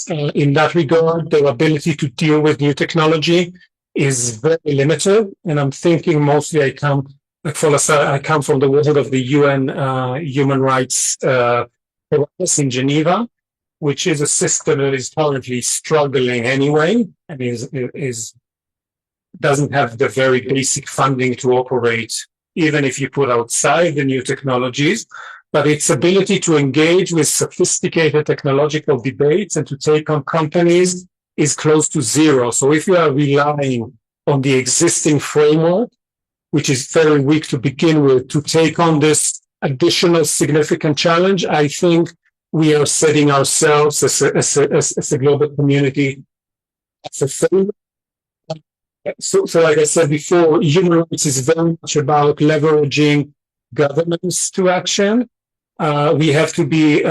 rights in that regard. Their ability to deal with new technology is very limited. And I'm thinking mostly I come from the world of the UN human rights process in Geneva, which is a system that is currently struggling anyway, and doesn't have the very basic funding to operate, even if you put outside the new technologies. But its ability to engage with sophisticated technological debates and to take on companies is close to zero. So if you are relying on the existing framework, which is very weak to begin with, to take on this additional significant challenge, I think we are setting ourselves as a global community as a failure. So like I said before, human rights is very much about leveraging governments to action. We have to be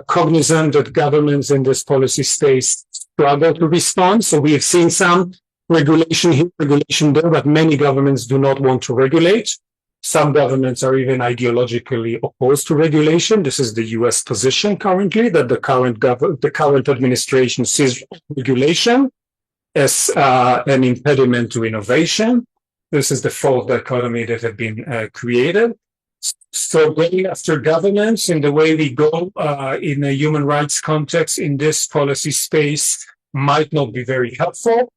cognizant that governments in this policy space struggle to respond. So we have seen some regulation here, regulation there, but many governments do not want to regulate. Some governments are even ideologically opposed to regulation. This is the US position currently, that the current administration sees regulation as an impediment to innovation. This is the false dichotomy that have been created. So going after governments in the way we go in a human rights context in this policy space might not be very helpful.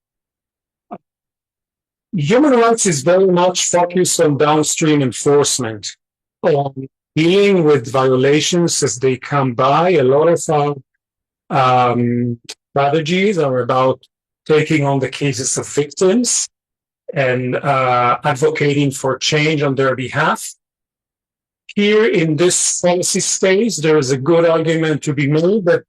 Human rights is very much focused on downstream enforcement, on dealing with violations as they come by. A lot of our strategies are about taking on the cases of victims and advocating for change on their behalf. Here in this policy space, there is a good argument to be made that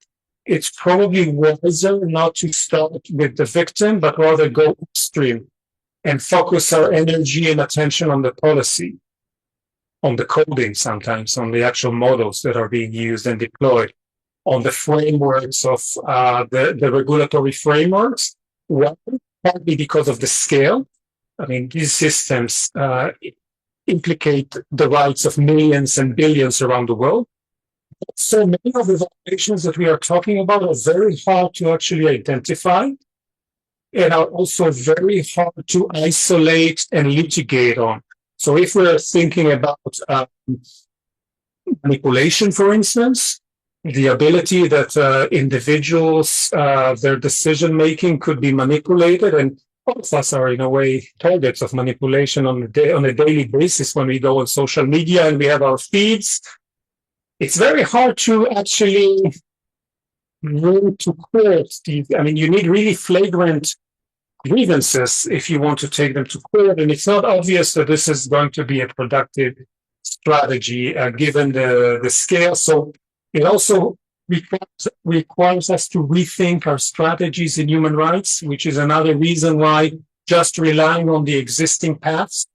it's probably wiser not to start with the victim, but rather go upstream and focus our energy and attention on the policy, on the coding sometimes, on the actual models that are being used and deployed, on the frameworks of the regulatory frameworks. Well, partly because of the scale. I mean, these systems implicate the rights of millions and billions around the world. So many of the violations that we are talking about are very hard to actually identify and are also very hard to isolate and litigate on. So if we're thinking about manipulation, for instance, the ability that individuals, their decision-making could be manipulated, and all of us are in a way targets of manipulation on a daily basis when we go on social media and we have our feeds. It's very hard to actually bring to court these. I mean, you need really flagrant grievances if you want to take them to court, and it's not obvious that this is going to be a productive strategy given the scale. So it also requires us to rethink our strategies in human rights, which is another reason why just relying on the existing paths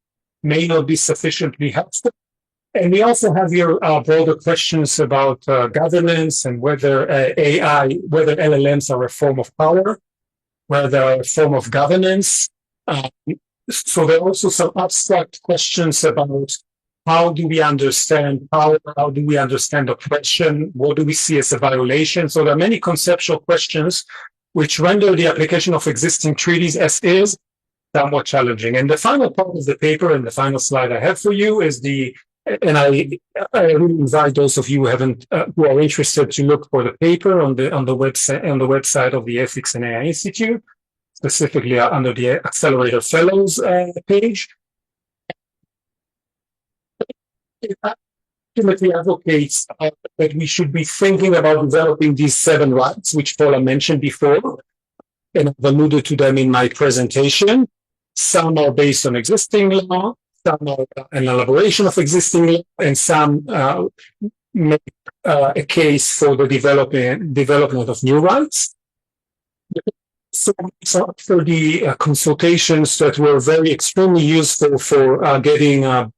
may not be sufficiently helpful. And we also have here broader questions about governance and whether whether LLMs are a form of power, whether they're a form of governance. So there are also some abstract questions about how do we understand power? How do we understand oppression? What do we see as a violation? So there are many conceptual questions which render the application of existing treaties as is somewhat challenging. And the final part of the paper, and the final slide I have for you, is and I really invite those of you who are interested to look for the paper on the website of the Ethics and AI Institute, specifically under the Accelerator Fellows page. It ultimately advocates that we should be thinking about developing these 7 rights, which Paula mentioned before, and I've alluded to them in my presentation. Some are based on existing law, some are an elaboration of existing law, and some make a case for the development of new rights. So after the consultations that were extremely useful for getting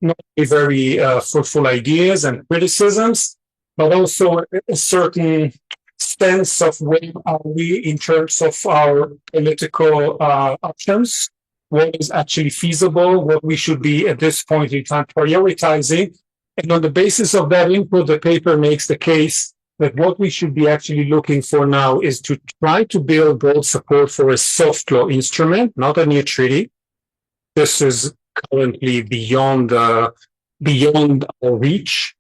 not very fruitful ideas and criticisms, but also a certain sense of where are we in terms of our political options, what is actually feasible, what we should be at this point in time prioritizing. And on the basis of that input, the paper makes the case that what we should be actually looking for now is to try to build broad support for a soft law instrument, not a new treaty. This is currently beyond our reach.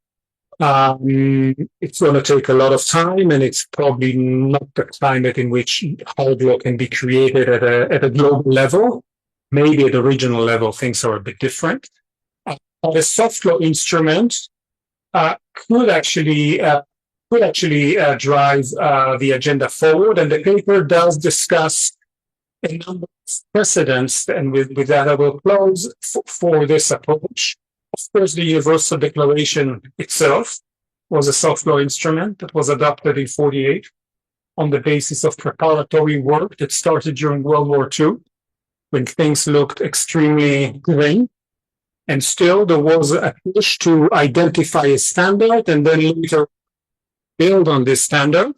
It's going to take a lot of time, and it's probably not the climate in which hard law can be created at a global level. Maybe at a regional level, things are a bit different. A soft law instrument could actually drive the agenda forward, and the paper does discuss a number of precedents, and with that I will close for this approach. Of course, the Universal Declaration itself was a soft law instrument that was adopted in 1948 on the basis of preparatory work that started during World War II, when things looked extremely grim. And still, there was a push to identify a standard and then later build on this standard.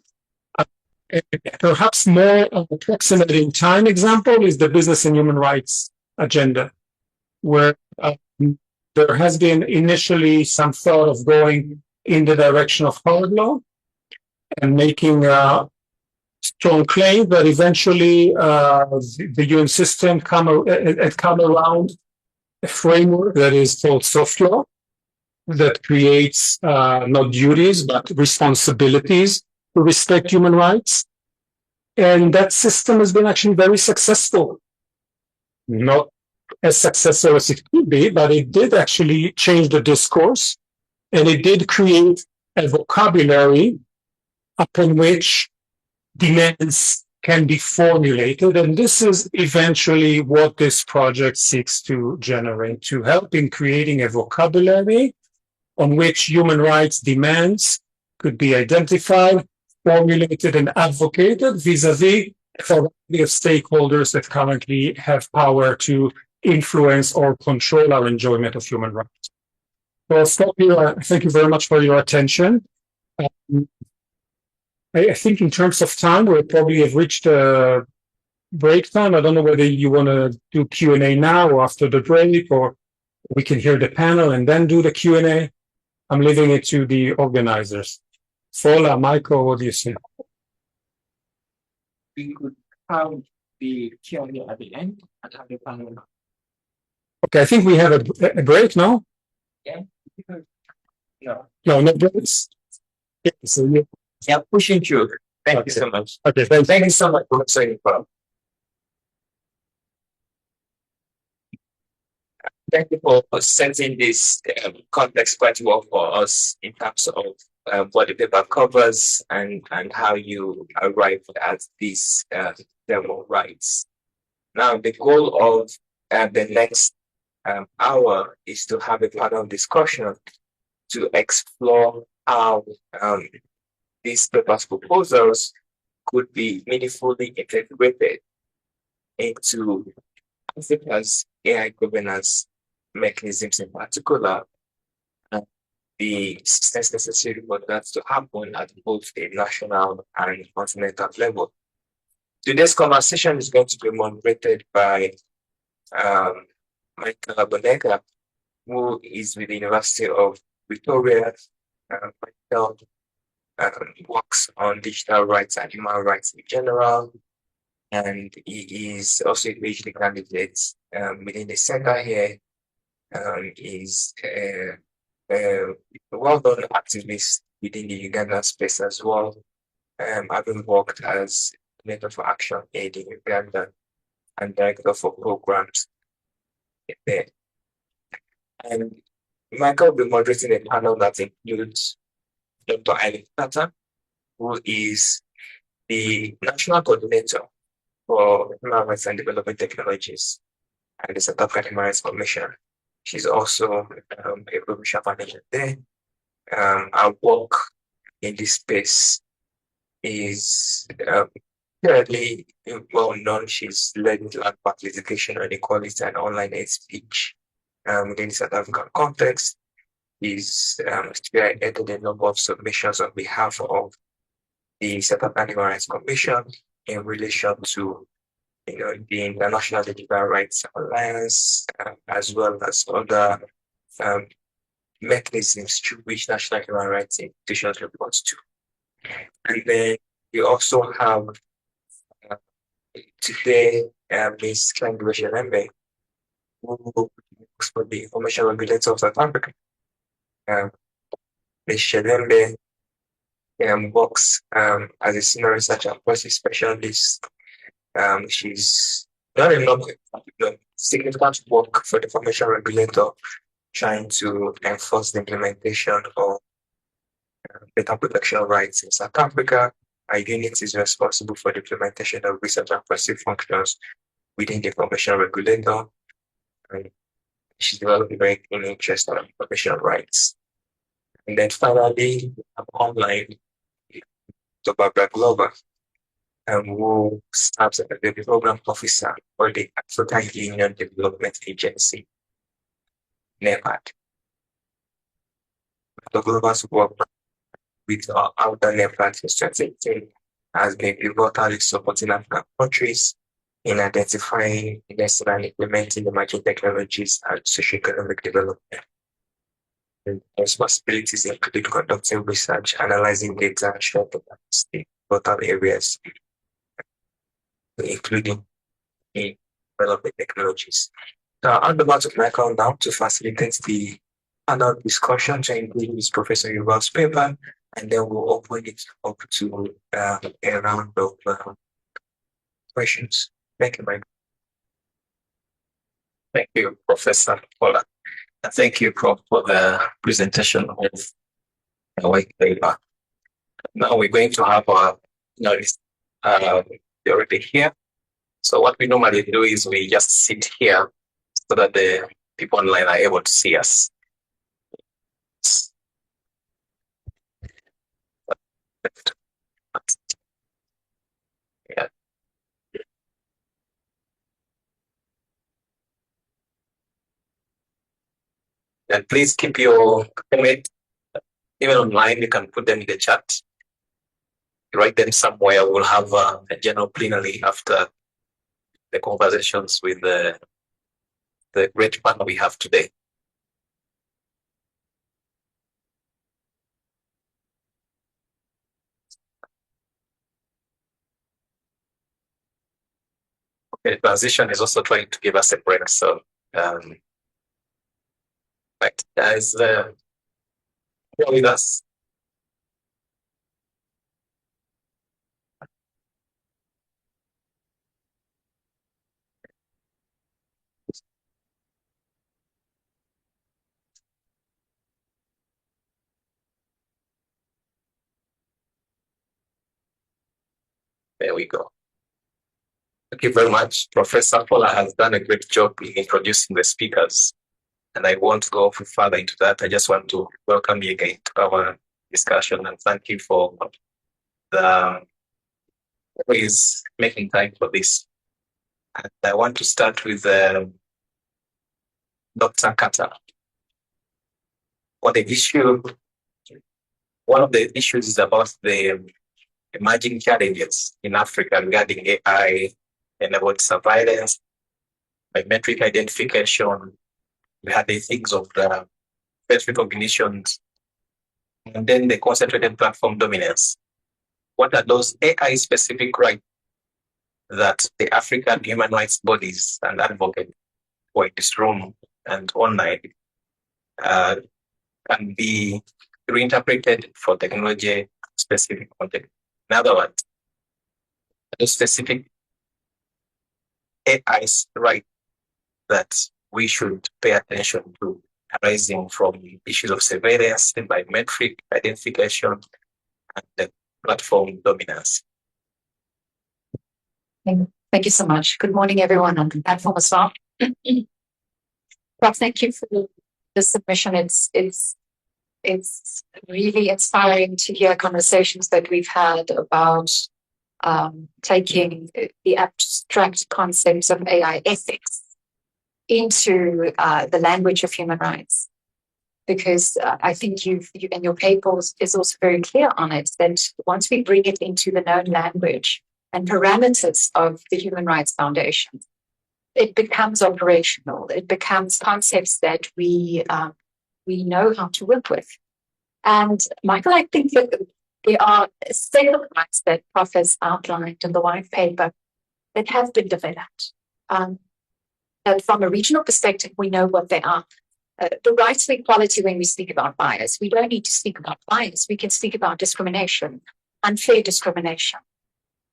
Perhaps more approximate in time example is the Business and Human Rights Agenda, where there has been initially some thought of going in the direction of hard law and making a strong claim, but eventually the UN system come around a framework that is called soft law that creates not duties but responsibilities to respect human rights. And that system has been actually very successful. Not as successful as it could be, but it did actually change the discourse, and it did create a vocabulary upon which demands can be formulated. And this is eventually what this project seeks to generate, to help in creating a vocabulary on which human rights demands could be identified, formulated, and advocated vis-a-vis a variety of stakeholders that currently have power to influence or control our enjoyment of human rights. So I'll stop here. Thank you very much for your attention. I think in terms of time, we probably have reached break time. I don't know whether you want to do Q&A now or after the break, or we can hear the panel and then do the Q&A. I'm leaving it to the organizers. Fola, Michael, what do you say? We could have the Q&A at the end and have the panel. Okay, I think we have a break now. Yeah. No. No breaks. Yeah, so yeah, pushing through. Thank you so much. Okay, thank you so much for saying well. Thank you for setting this context quite well for us in terms of what the paper covers and how you arrived at these demo rights. Now, the goal of the next hour is to have a panel discussion to explore how these papers proposals could be meaningfully integrated into Africa's AI governance mechanisms, in particular, the systems necessary for that to happen at both a national and continental level. Today's conversation is going to be moderated by Michael Abonega, who is with the University of Pretoria. Michael works on digital rights and human rights in general, and he is also a PhD candidate within the center here. Is a well-known activist within the Ugandan space as well, having worked as Coordinator for Action Aid in Uganda and Director for Programs there. And Michael will be moderating a panel that includes Dr. Eileen Tata, who is the National Coordinator for Human Rights and Development Technologies and the South African Human Rights Commission. She's also a provincial manager there. Our work in this space is fairly well known. She's led landmark litigation on equality and online hate speech within the South African context. She's spearheaded a number of submissions on behalf of the South African Human Rights Commission in relation to the International Digital Rights Alliance, as well as other mechanisms through which national human rights institutions report to. And then we also have uh, today Ms. Kangwe, who works for the Information Regulator of South Africa. Ms. Shelembe works as a senior researcher and policy specialist. She's done a lot of significant work for the Information Regulator, trying to enforce the implementation of data protection rights in South Africa. Our unit is responsible for the implementation of research and policy functions within the Information Regulator. And she's developed a very keen interest in information rights. And then finally, we have online to Barbara Glover, who serves as the program officer for the African Union Development Agency, NEPAD. Dr. Glover's work with our outer NEPAD since 2018 has been pivotal in supporting African countries in identifying, investing, and implementing emerging technologies and socioeconomic development. And responsibilities include conducting research, analyzing data, and sharing in pivotal areas, including in developing technologies. Now, I'm about to Michael now to facilitate the panel discussion to include with Professor Yuval's paper, and then we'll open it up to a round of questions. Thank you, Michael. Thank you, Professor Paula. And thank you, Prof, for the presentation of the white paper. Now we're going to have our notice already here. So what we normally do is we just sit here so that the people online are able to see us. Yeah. And please keep your comment, even online, you can put them in the chat. Write them somewhere. We'll have a general plenary after the conversations with the great panel we have today. Okay, the transition is also trying to give us a break. So, right, guys, here with us. There we go. Thank you very much. Professor Paula has done a great job in introducing the speakers, and I won't go further into that. I just want to welcome you again to our discussion and thank you for the always making time for this. And I want to start with Dr. Carter. One of the issues is about the emerging challenges in Africa regarding AI-enabled surveillance, biometric identification. We had the things of the face recognition, and then the concentrated platform dominance. What are those AI-specific rights that the African human rights bodies and advocates who are in this room and online can be reinterpreted for technology-specific context? In other words, the specific AI's right that we should pay attention to arising from issues of surveillance, biometric identification, and the platform dominance. Thank you so much. Good morning, everyone on the platform as well. Prof, thank you for the submission. It's really inspiring to hear conversations that we've had about taking the abstract concepts of AI ethics into the language of human rights. Because I think you in your paper is also very clear on it, that once we bring it into the known language and parameters of the Human Rights Foundation, it becomes operational. It becomes concepts that we know how to work with. And Michael, I think that There are several rights that Prof has outlined in the white paper that have been developed. And from a regional perspective, we know what they are. The right to equality, when we speak about bias, we don't need to speak about bias. We can speak about discrimination, unfair discrimination.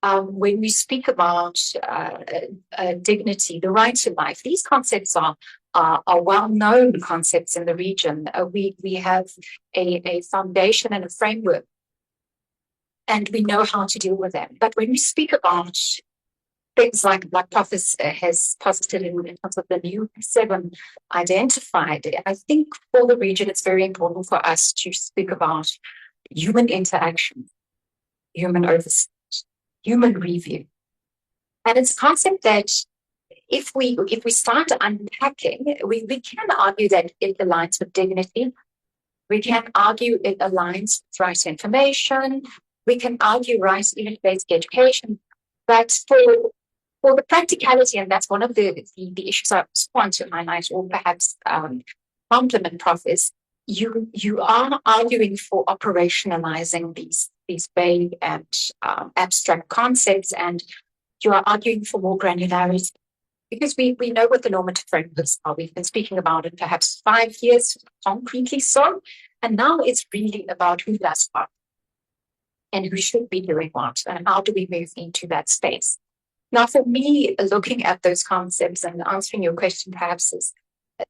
When we speak about dignity, the right to life, these concepts are well-known concepts in the region. We have a foundation and a framework, and we know how to deal with them. But when we speak about things like Prof has posited in terms of the new 7 identified, I think for the region, it's very important for us to speak about human interaction, human oversight, human review. And it's a concept that if we start unpacking, we can argue that it aligns with dignity. We can argue it aligns with right to information. We can argue right to even basic education. But for the practicality, and that's one of the issues I want to highlight, or perhaps compliment Prof, is you are arguing for operationalizing these vague and abstract concepts, and you are arguing for more granularity, because we know what the normative frameworks are. We've been speaking about it perhaps 5 years, concretely so, and now it's really about who does what and who should be doing what, and how do we move into that space. Now, for me, looking at those concepts and answering your question perhaps is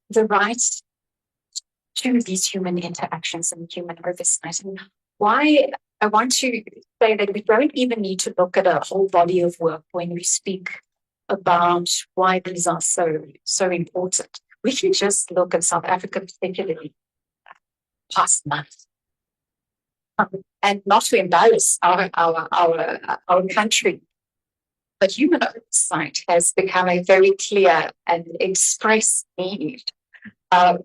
the right to these human interactions and human oversight. And why I want to say that we don't even need to look at a whole body of work when we speak about why these are so important. We can just look at South Africa, particularly past month. And not to embarrass our country, but human oversight has become a very clear and express need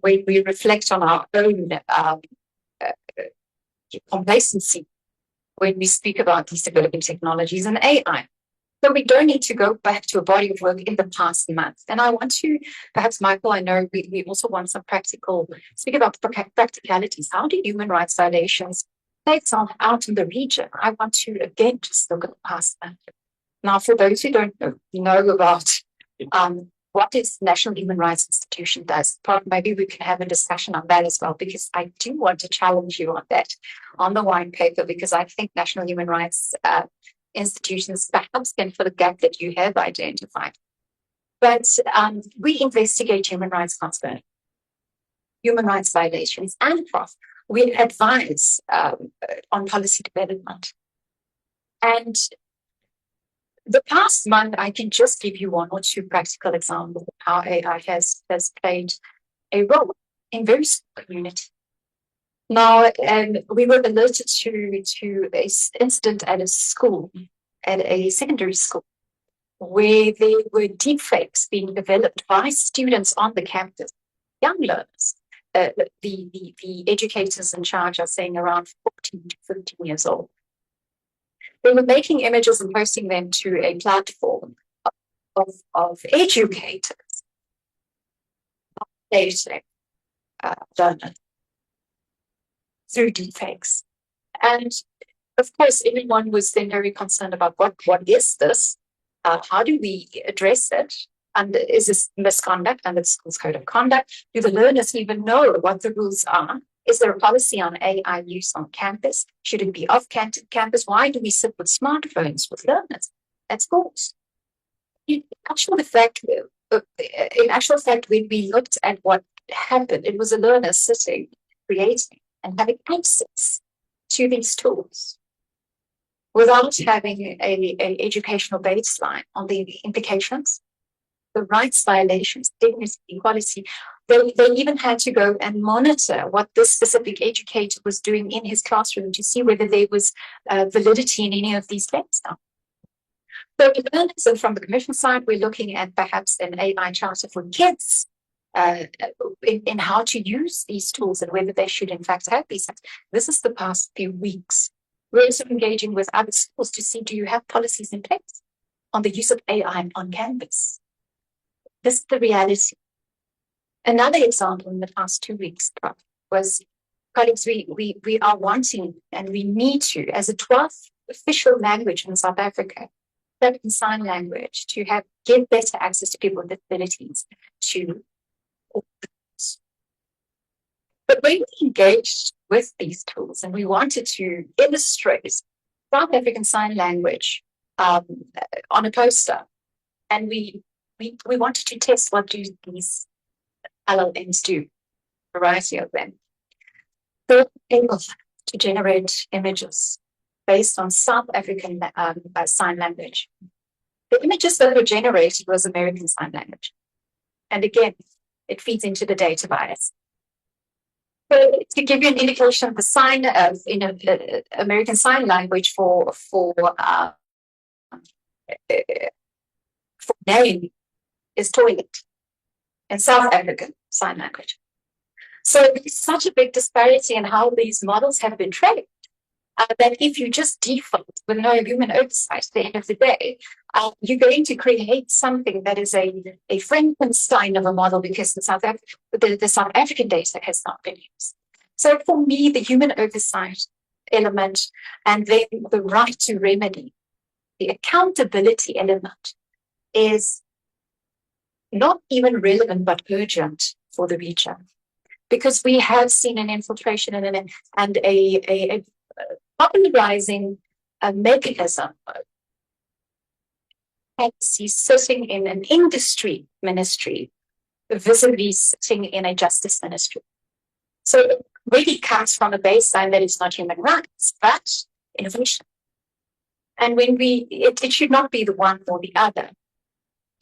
when we reflect on our own complacency when we speak about these developing technologies and AI. So we don't need to go back to a body of work in the past month. And I want to, perhaps, Michael, I know we also want some speak about practicalities. How do human rights violations play itself out in the region? I want to, again, just look at the past month. Now, for those who don't know about what this National Human Rights Institution does, maybe we can have a discussion on that as well, because I do want to challenge you on that, on the white paper, because I think National Human Rights institutions perhaps can fill a gap that you have identified. But we investigate human rights concerns, human rights violations, and Prof, we advise on policy development. And the past month, I can just give you 1 or 2 practical examples of how AI has played a role in very small community. Now, we were alerted to an incident at a school, at a secondary school, where there were deepfakes being developed by students on the campus, young learners. The educators in charge are saying around 14 to 15 years old. They were making images and posting them to a platform of educators, dating learners through deepfakes. And of course, everyone was then very concerned about what is this? How do we address it? And is this misconduct under the school's code of conduct? Do the learners even know what the rules are? Is there a policy on AI use on campus? Should it be off campus? Why do we sit with smartphones with learners at schools? In actual fact, when we looked at what happened, it was a learner sitting, creating, and having access to these tools without having an educational baseline on the implications, the rights violations, dignity, equality. They even had to go and monitor what this specific educator was doing in his classroom to see whether there was validity in any of these things. So we learned, and from the Commission side, we're looking at perhaps an AI charter for kids in how to use these tools and whether they should in fact have these. This is the past few weeks. We're also engaging with other schools to see, do you have policies in place on the use of AI on campus? This is the reality. Another example in the past 2 weeks was colleagues, we are wanting and we need to, as a 12th official language in South Africa, African Sign Language, to give better access to people with disabilities to all things. But when we engaged with these tools and we wanted to illustrate South African Sign Language on a poster, and we wanted to test what do these LLMs do, a variety of them. They're able to generate images based on South African Sign Language. The images that were generated was American Sign Language. And again, it feeds into the data bias. So to give you an indication of the sign of American Sign Language for name is toilet in South African Sign Language. So there's such a big disparity in how these models have been trained that if you just default with no human oversight at the end of the day, you're going to create something that is a Frankenstein of a model because the South African data has not been used. So for me, the human oversight element and then the right to remedy, the accountability element is not even relevant but urgent for the region, because we have seen an infiltration and a popularizing mechanism. He's sitting in an industry ministry vis-a-vis sitting in a justice ministry. So it really comes from a baseline that it's not human rights, but innovation. And when it should not be the one or the other.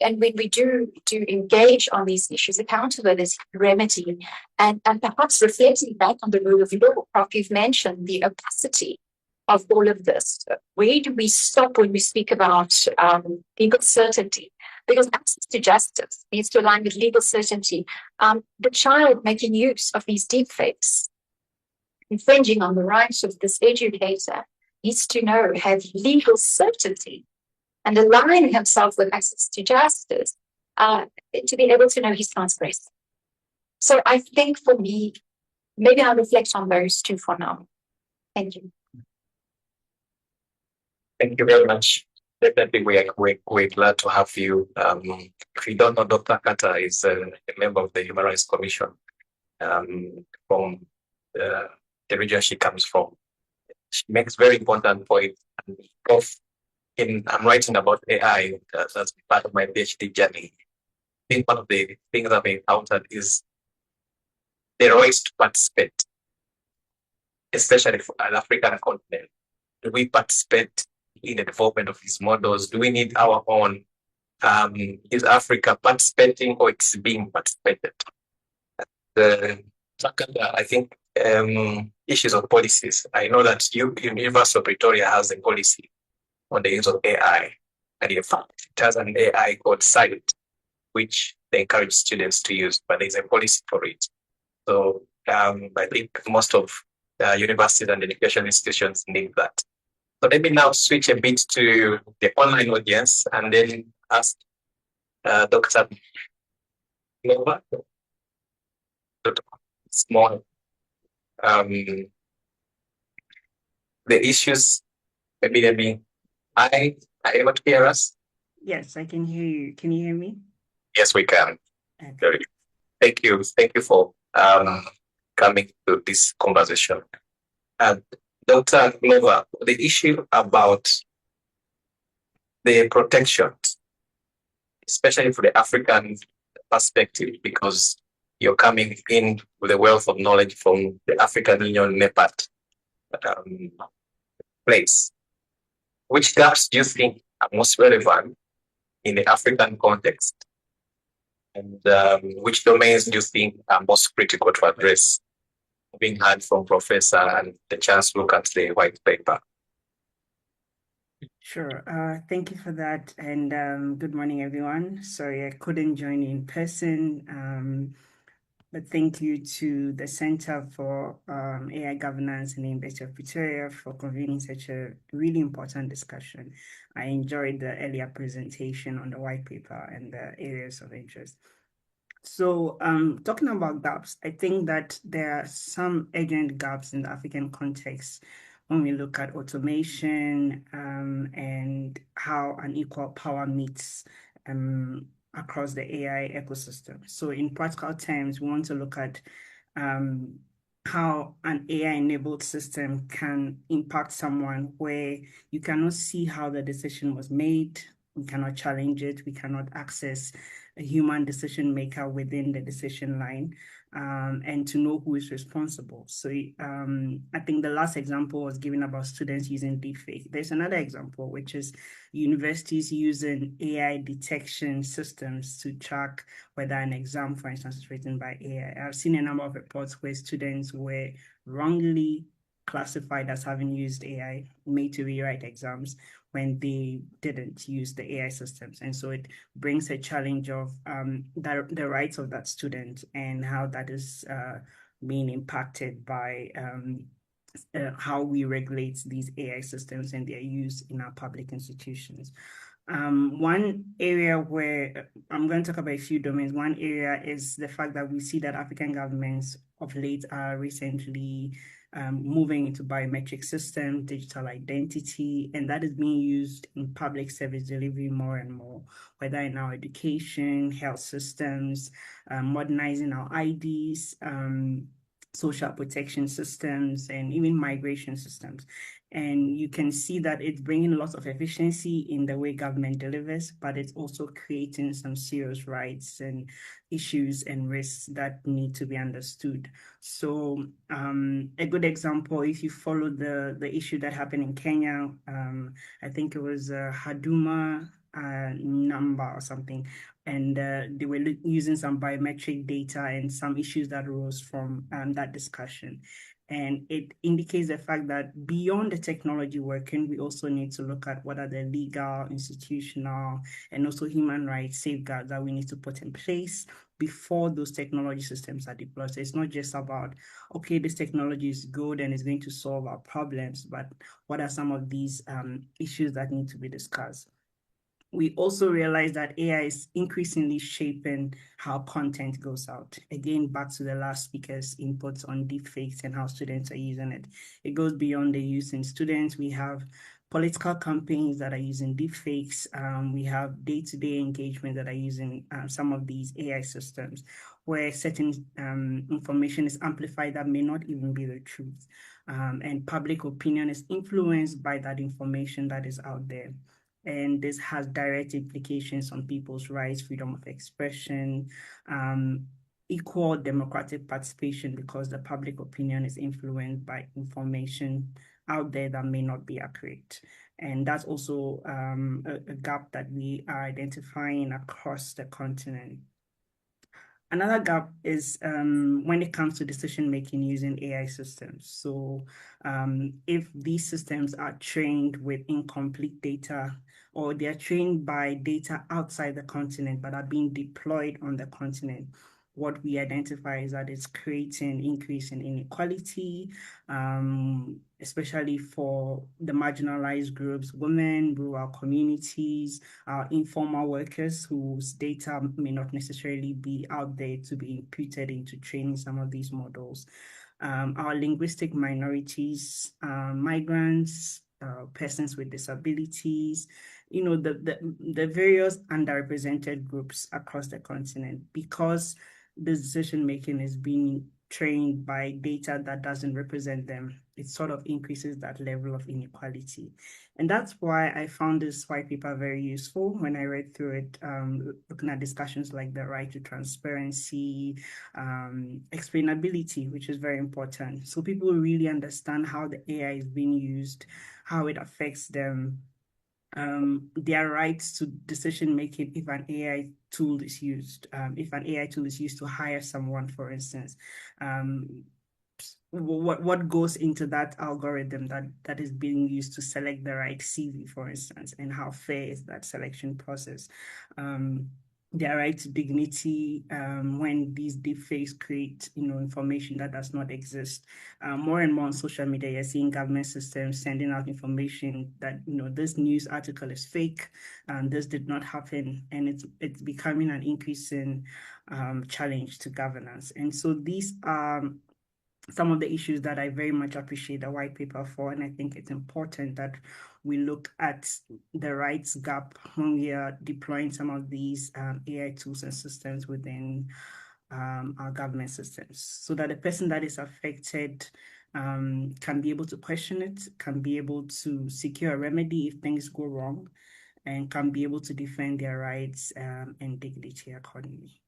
And when we do engage on these issues, accountability, remedy, and perhaps reflecting back on the rule of law, Prof, you've mentioned the opacity of all of this. Where do we stop when we speak about legal certainty? Because access to justice needs to align with legal certainty. The child making use of these deepfakes, infringing on the rights of this educator, needs to have legal certainty and align himself with access to justice to be able to know his transgressed. So I think for me, maybe I'll reflect on those two for now. Thank you. Thank you very much. Definitely, we're glad to have you. If you don't know, Dr. Carter is a member of the Human Rights Commission from the region she comes from. She makes very important points. I'm writing about AI as part of my PhD journey. I think one of the things I've encountered is the right to participate, especially for an African continent. Do we participate in the development of these models? Do we need our own? Is Africa participating or it's being participated? Second, I think issues of policies. I know that University of Pretoria has a policy on the use of AI, and in fact, it has an AI called Site, which they encourage students to use, but there's a policy for it. So I think most of universities and education institutions need that. So let me now switch a bit to the online audience and then ask Dr. Nova, Dr. Small, the issues, maybe are you able to hear us? Yes, I can hear you. Can you hear me? Yes, we can. Okay. Thank you. Thank you for coming to this conversation. Dr. Nova, the issue about the protection, especially for the African perspective, because you're coming in with a wealth of knowledge from the African Union NEPAT place. Which gaps do you think are most relevant in the African context? And which domains do you think are most critical to address? Being heard from Professor and the chance to look at the white paper. Sure. Thank you for that. And good morning, everyone. Sorry, I couldn't join in person. But thank you to the Center for AI Governance in the University of Pretoria for convening such a really important discussion. I enjoyed the earlier presentation on the white paper and the areas of interest. So, talking about gaps, I think that there are some urgent gaps in the African context when we look at automation and how unequal power meets across the AI ecosystem. So, in practical terms, we want to look at how an AI-enabled system can impact someone where you cannot see how the decision was made, we cannot challenge it, we cannot access a human decision maker within the decision line, and to know who is responsible. So I think the last example was given about students using deepfake. There's another example, which is universities using AI detection systems to track whether an exam, for instance, is written by AI. I've seen a number of reports where students were wrongly classified as having used AI, made to rewrite exams when they didn't use the AI systems. And so it brings a challenge of the rights of that student and how that is being impacted by how we regulate these AI systems and their use in our public institutions. One area where I'm going to talk about a few domains. One area is the fact that we see that African governments of late are recently moving into biometric systems, digital identity, and that is being used in public service delivery more and more, whether in our education, health systems, modernizing our IDs, social protection systems, and even migration systems. And you can see that it's bringing lots of efficiency in the way government delivers, but it's also creating some serious rights and issues and risks that need to be understood. So a good example, if you follow the issue that happened in Kenya, I think it was Haduma number or something, and they were using some biometric data and some issues that arose from that discussion. And it indicates the fact that beyond the technology working, we also need to look at what are the legal, institutional, and also human rights safeguards that we need to put in place before those technology systems are deployed. So it's not just about, okay, this technology is good and it's going to solve our problems, but what are some of these issues that need to be discussed? We also realize that AI is increasingly shaping how content goes out. Again, back to the last speaker's inputs on deepfakes and how students are using it. It goes beyond the use in students. We have political campaigns that are using deepfakes. We have day-to-day engagement that are using some of these AI systems where certain information is amplified that may not even be the truth. And public opinion is influenced by that information that is out there. And this has direct implications on people's rights, freedom of expression, equal democratic participation, because the public opinion is influenced by information out there that may not be accurate. And that's also a gap that we are identifying across the continent. Another gap is when it comes to decision-making using AI systems. So if these systems are trained with incomplete data, or they are trained by data outside the continent but are being deployed on the continent, what we identify is that it's creating increase in inequality, especially for the marginalized groups, women, rural communities, informal workers whose data may not necessarily be out there to be imputed into training some of these models. Our linguistic minorities, migrants, persons with disabilities, the various underrepresented groups across the continent, because the decision making is being trained by data that doesn't represent them, it sort of increases that level of inequality. And that's why I found this white paper very useful when I read through it, looking at discussions like the right to transparency, explainability, which is very important. So people really understand how the AI is being used, how it affects them, their rights to decision making if an AI tool is used. If an AI tool is used to hire someone, for instance, what goes into that algorithm that is being used to select the right CV, for instance, and how fair is that selection process? their right to dignity when these deepfakes create, information that does not exist. More and more on social media, you're seeing government systems sending out information that, this news article is fake, this did not happen, and it's becoming an increasing challenge to governance. And so these are some of the issues that I very much appreciate the white paper for, and I think it's important that we look at the rights gap when we are deploying some of these AI tools and systems within our government systems, so that the person that is affected can be able to question it, can be able to secure a remedy if things go wrong, and can be able to defend their rights and dignity accordingly.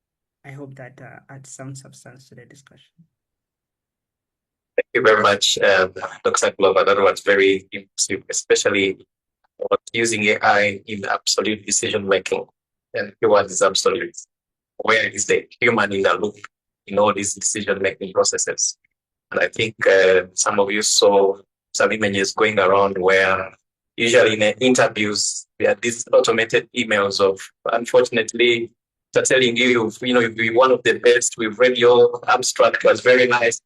I hope that adds some substance to the discussion. Thank you very much, Dr. Glover. That was very impressive, especially using AI in absolute decision making. And keyword is absolute. Where is the human in the loop in all these decision making processes? And I think some of you saw some images going around where usually in interviews there are these automated emails of, unfortunately, they're telling you, you'll be one of the best. We've read your abstract, it was very nice.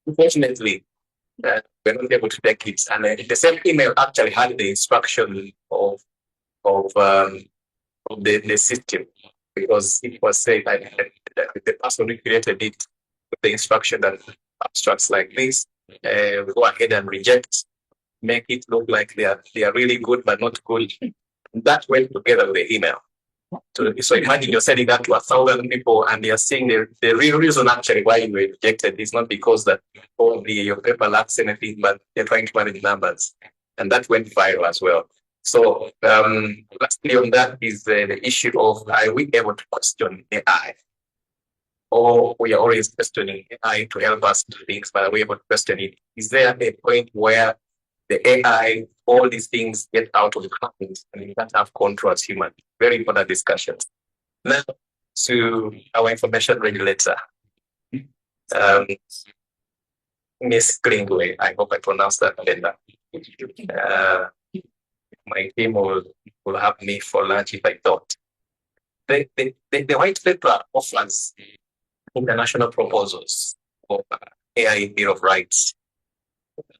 Unfortunately, we're not able to take it. And the same email actually had the instruction of the system, because it was said that the person who created it with the instruction that abstracts like this, go ahead and reject, make it look like they are really good but not good. That went together with the email. So imagine you're sending that to 1,000 people, and they're saying the real reason actually why you were rejected is not because that probably your paper lacks anything, but they're trying to manage numbers. And that went viral as well. So lastly on that is the issue of, are we able to question AI? Or we are always questioning AI to help us do things, but are we able to question it? Is there a point where the AI, all these things get out of the hands and we can't have control as humans? Very important discussions. Now to our information regulator. Miss Greenway, I hope I pronounced that better. My team will have me for lunch if I don't. The white paper offers international proposals for AI Bill of Rights,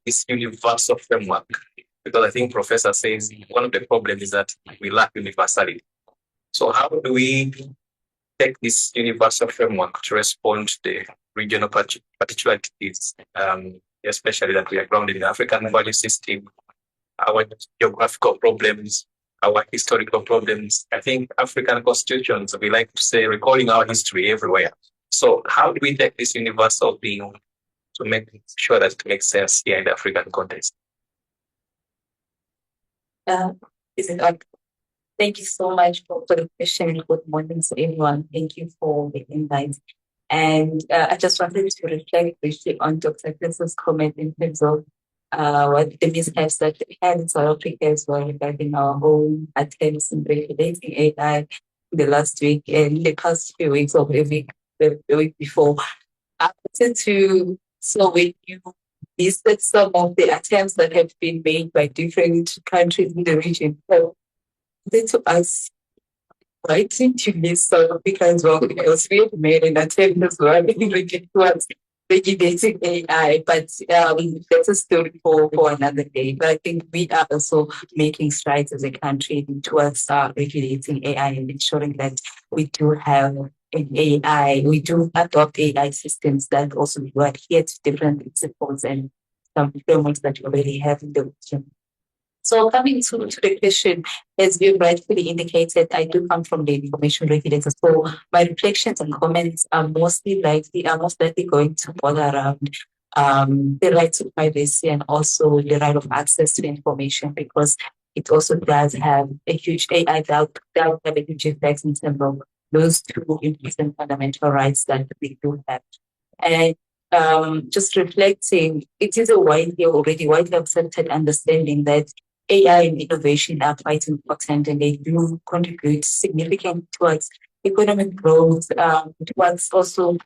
this universal framework, because I think Professor says one of the problems is that we lack universality. So how do we take this universal framework to respond to the regional particularities, especially that we are grounded in the African value system, our geographical problems, our historical problems? I think African constitutions, we like to say, recalling our history everywhere. So how do we take this universal thing to make sure that it makes sense here in the African context? Thank you so much for the question. Good morning to everyone. Thank you for the invite. And I just wanted to reflect briefly on Dr. Chris's comment in terms of what the mishaps that we had in South Africa as well regarding our own attempts in regulating AI the last week and the past few weeks of the week before. I wanted to share with you listed some of the attempts that have been made by different countries in the region. So I wanted to ask, why didn't you list South Africa as well? Because we have made an attempt as well in towards regulating AI, but that's a story for another day. But I think we are also making strides as a country towards regulating AI and ensuring that we do have an AI, we do adopt AI systems that also adhere to different principles and some frameworks that we already have in the region. So coming to the question, as you rightfully indicated, I do come from the information regulator. So my reflections and comments are most likely going to bother around the right to privacy and also the right of access to information, because it also does have a huge AI that have a huge effect in terms of those two important fundamental rights that we do have. And just reflecting, it is a widely accepted understanding that AI and innovation are quite important, and they do contribute significantly towards economic growth, towards also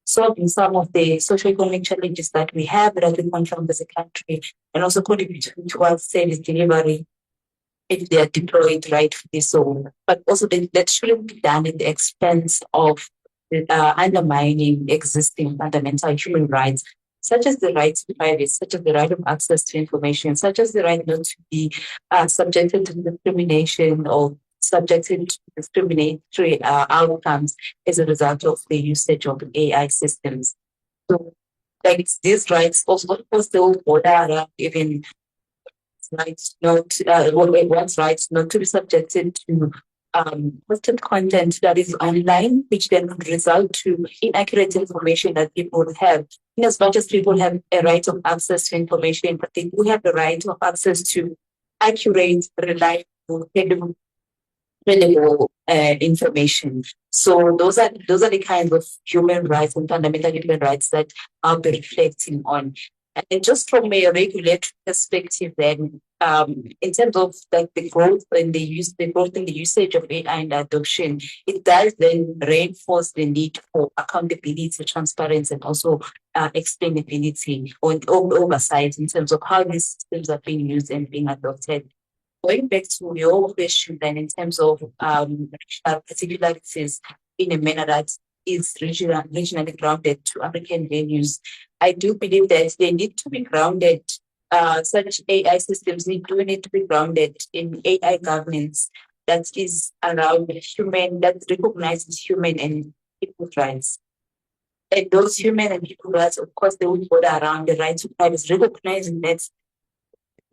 solving some of the socio-economic challenges that we have that we confront as a country, and also contribute towards service delivery if they are deployed rightfully so. But also that shouldn't be done at the expense of undermining existing fundamental human rights, such as the right to privacy, such as the right of access to information, such as the right not to be subjected to discrimination or subjected to discriminatory outcomes as a result of the usage of AI systems. So, like these rights also, of course, they will border around even rights not one's rights not to be subjected to posted content that is online, which then could result to inaccurate information that people have. In as much as people have a right of access to information, but they do have the right of access to accurate, reliable, credible information. So those are the kinds of human rights and fundamental human rights that I'll be reflecting on. And just from a regulatory perspective, then in terms of like the growth in the usage of AI and adoption, it does then reinforce the need for accountability, transparency, and also explainability or oversight in terms of how these systems are being used and being adopted. Going back to your question, then in terms of particularities in a manner that is regionally grounded to African values, I do believe that they need to be grounded. Such AI systems do need to be grounded in AI governance that is around human, that recognizes human and people's rights. And those human and people's rights, of course, they will border around the right to privacy, recognizing that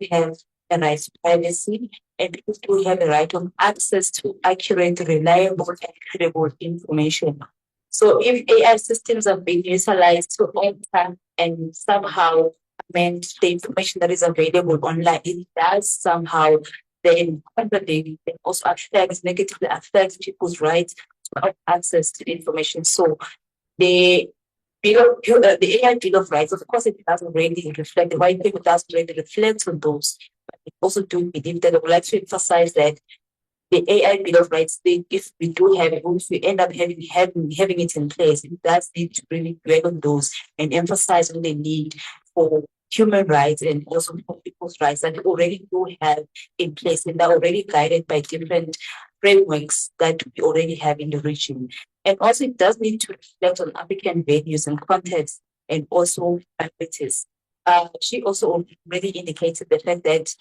we have a right to privacy and people do have a right of access to accurate, reliable, and credible information. So if AI systems are being utilized to alter and somehow amend the information that is available online, it does somehow then contradict and also negatively affect people's rights to have access to information. So the the AI Bill of Rights, of course, it does already reflect, the white paper does already reflect on those. But I also do believe that I would like to emphasize that the AI Bill of Rights, if we do have it, if we end up having it in place, it does need to really dwell on those and emphasize on the need for human rights and also for people's rights that we already do have in place and are already guided by different frameworks that we already have in the region. And also it does need to reflect on African values and context and also priorities. She also already indicated the fact that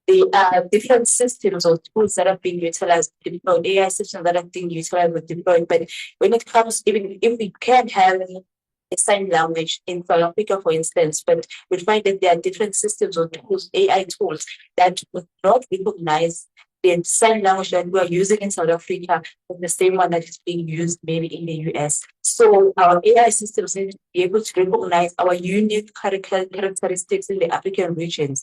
the different systems or tools that are being utilized, deployed, AI systems that are being utilized with deployed. But when it comes, even if we can have a sign language in South Africa, for instance, but we find that there are different systems or tools, AI tools, that would not recognize the sign language that we are using in South Africa is the same one that is being used maybe in the US. So our AI systems need to be able to recognize our unique characteristics in the African region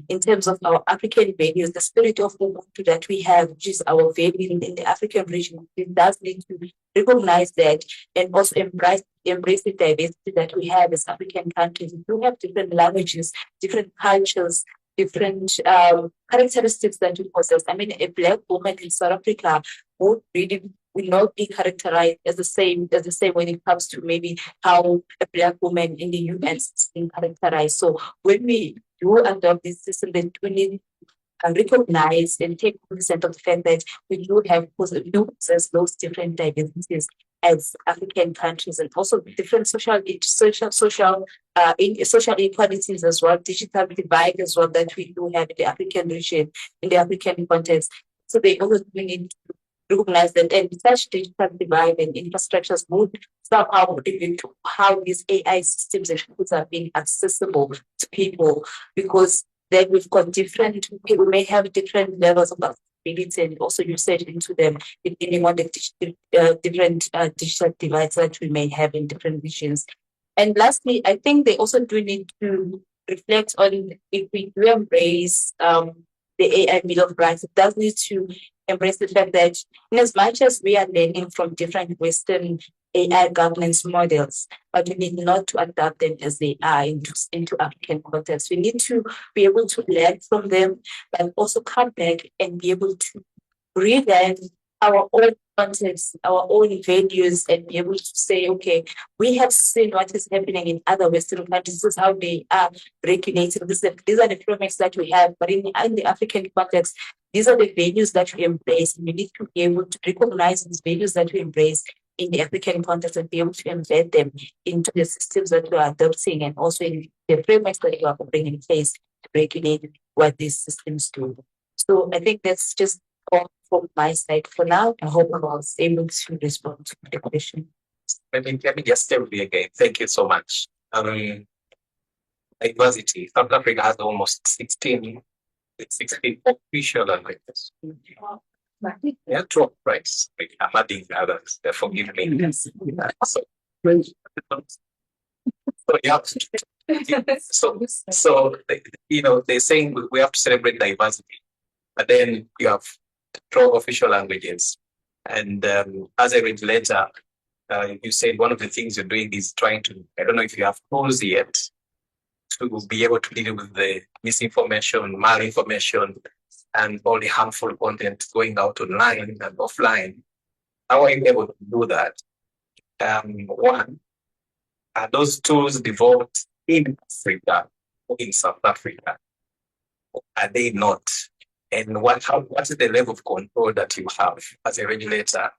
in terms of our African values, the spirit of Ubuntu that we have, which is our value in the African region. It does need to recognize that and also embrace the diversity that we have as African countries. We do have different languages, different cultures, different characteristics that we possess. I mean, a Black woman in South Africa will not be characterized as the same when it comes to maybe how a Black woman in the US is being characterized. So when we do adopt this system, then we need to recognize and take cognizance of the fact that we do possess those different diversities as African countries, and also different social inequalities as well, digital divide as well that we do have in the African region, in the African context. So they also need to recognize that, and such digital divide and infrastructures would somehow contribute to how these AI systems and tools are being accessible to people, because then we've got different people may have different levels of accessibility and also usage into them, depending on the different digital divides that we may have in different regions. And lastly, I think they also do need to reflect on, if we do embrace the AI Bill of Rights, it does need to embrace the fact that in as much as we are learning from different Western AI governance models, but we need not to adapt them as they are into African context. We need to be able to learn from them, but also come back and be able to relearn our own context, our own values, and be able to say, okay, we have seen what is happening in other Western countries. This is how they are regulated. These are the frameworks that we have. But in the African context, these are the values that we embrace. We need to be able to recognize these values that we embrace in the African context and be able to embed them into the systems that we are adopting and also in the frameworks that we are bringing in place to regulate what these systems do. So I think that's just all from my side for now. I hope I was able to respond to the question. Let me just stay with you again. Thank you so much. Diversity. South Africa has almost 16 official languages. Yeah, drop price. I'm adding others. Forgive me. So yeah. So they're saying we have to celebrate diversity, but then you have 12 official languages, and as a regulator, you said one of the things you're doing is trying to. I don't know if you have tools yet to be able to deal with the misinformation, malinformation, and all the harmful content going out online and offline. How are you able to do that? One, are those tools developed in Africa or in South Africa? Or are they not? And what is the level of control that you have as a regulator,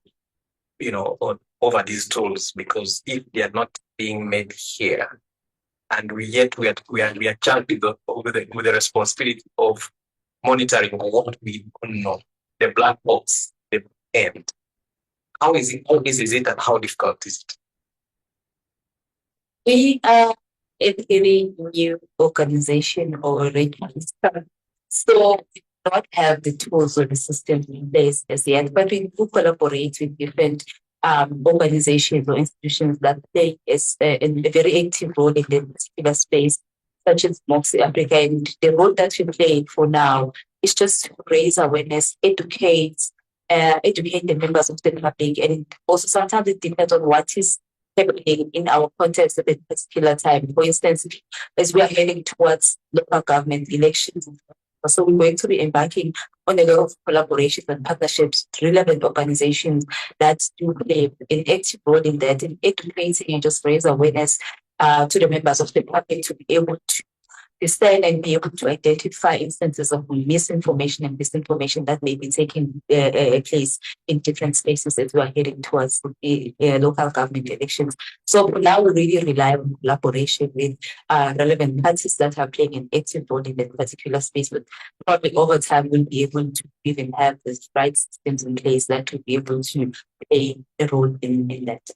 over these tools? Because if they are not being made here, and we are charged with the responsibility of monitoring what we don't know, the black box, the end. How easy is it, and how difficult is it? We are a very new organization already. So we do not have the tools or the systems in place as yet, but we do collaborate with different organizations or institutions that play a very active role in the particular space, such as Moxie Africa. And the role that we play for now is just to raise awareness, educate the members of the public, and also sometimes it depends on what is happening in our context at a particular time. For instance, as we are heading towards local government elections, so we're going to be embarking on a lot of collaborations and partnerships with relevant organizations that do play an active role in that, in educating and just raise awareness to the members of the public to be able to discern and be able to identify instances of misinformation and disinformation that may be taking place in different spaces as we are heading towards local government elections. So now we really rely on collaboration with relevant parties that are playing an active role in that particular space. But probably over time, we'll be able to even have the right systems in place that will be able to play a role in that.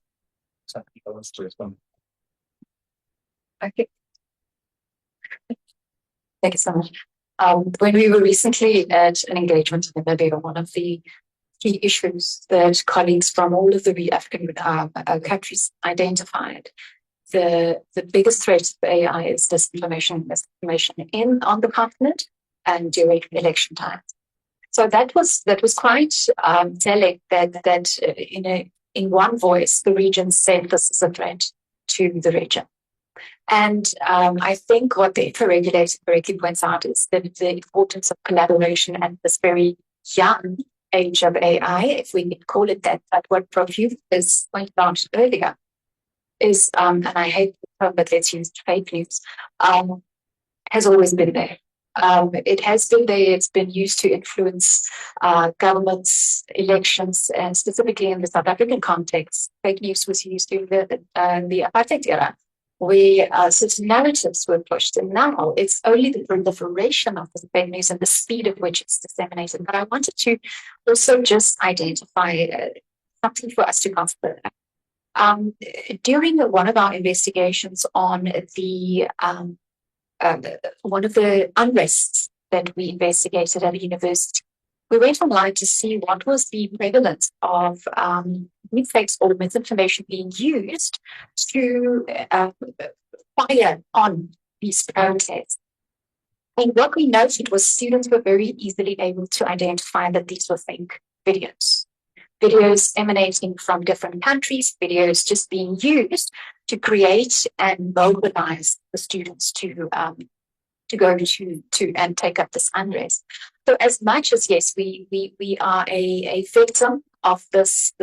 Okay. Thank you so much. When we were recently at an engagement in Namibia, one of the key issues that colleagues from all of the African countries identified, the biggest threat to AI is disinformation on the continent and during election times. So that was quite telling that in one voice the region said this is a threat to the region. And I think what the regulator correctly points out is that the importance of collaboration at this very young age of AI, if we can call it that, but what Prof has pointed out earlier is, and I hate the term, but let's use fake news, has always been there. It has been there. It's been used to influence governments, elections, and specifically in the South African context, fake news was used during the apartheid era, where certain narratives were pushed. And now it's only the proliferation of the fake news and the speed at which it's disseminated. But I wanted to also just identify something for us to consider. During one of our investigations on one of the unrests that we investigated at the university, we went online to see what was the prevalence of deepfakes or misinformation being used to fire on these protests. And what we noted was students were very easily able to identify that these were fake videos. Videos emanating from different countries, videos just being used to create and mobilize the students to to go to and take up this unrest. So as much as yes, we are a victim of this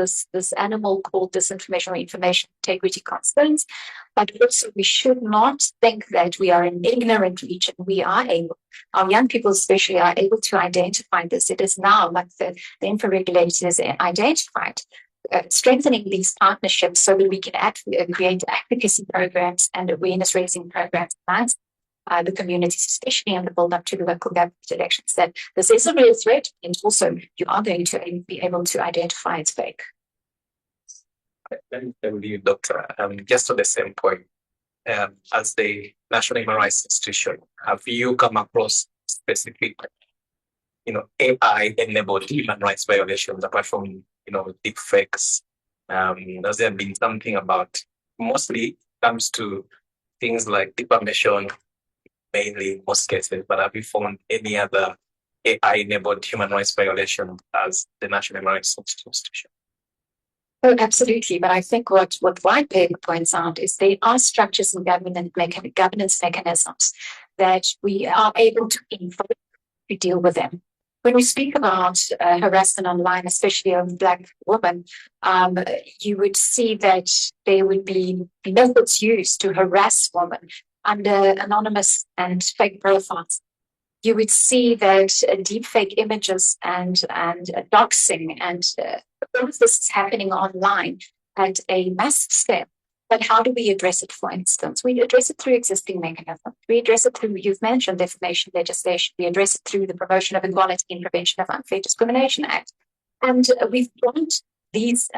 animal called disinformation or information integrity concerns, but also we should not think that we are an ignorant region. We are able, our young people especially are able to identify this. It is now, like the info regulators identified, strengthening these partnerships so that we can create advocacy programs and awareness raising programs amongst the communities, especially in the build up to the local government elections, that this is a real threat, and also you are going to be able to identify its fake. Let me tell you, Doctor, just on the same point, as the National Human Rights Institution, have you come across specific, AI-enabled human rights violations apart from, deep fakes? Has there been something about, mostly comes to things like defamation, mainly in most cases, but have you found any other AI-enabled human rights violation as the National Human Rights Institution? Oh, absolutely. But I think what White Paper points out is there are structures and governance mechanisms that we are able to invoke to deal with them. When we speak about harassment online, especially of Black women, you would see that there would be methods used to harass women under anonymous and fake profiles. You would see that deepfake images and doxing and all of this is happening online at a massive scale. But how do we address it, for instance? We address it through existing mechanisms. We address it through, you've mentioned defamation legislation. We address it through the Promotion of Equality and Prevention of Unfair Discrimination Act. And we've brought these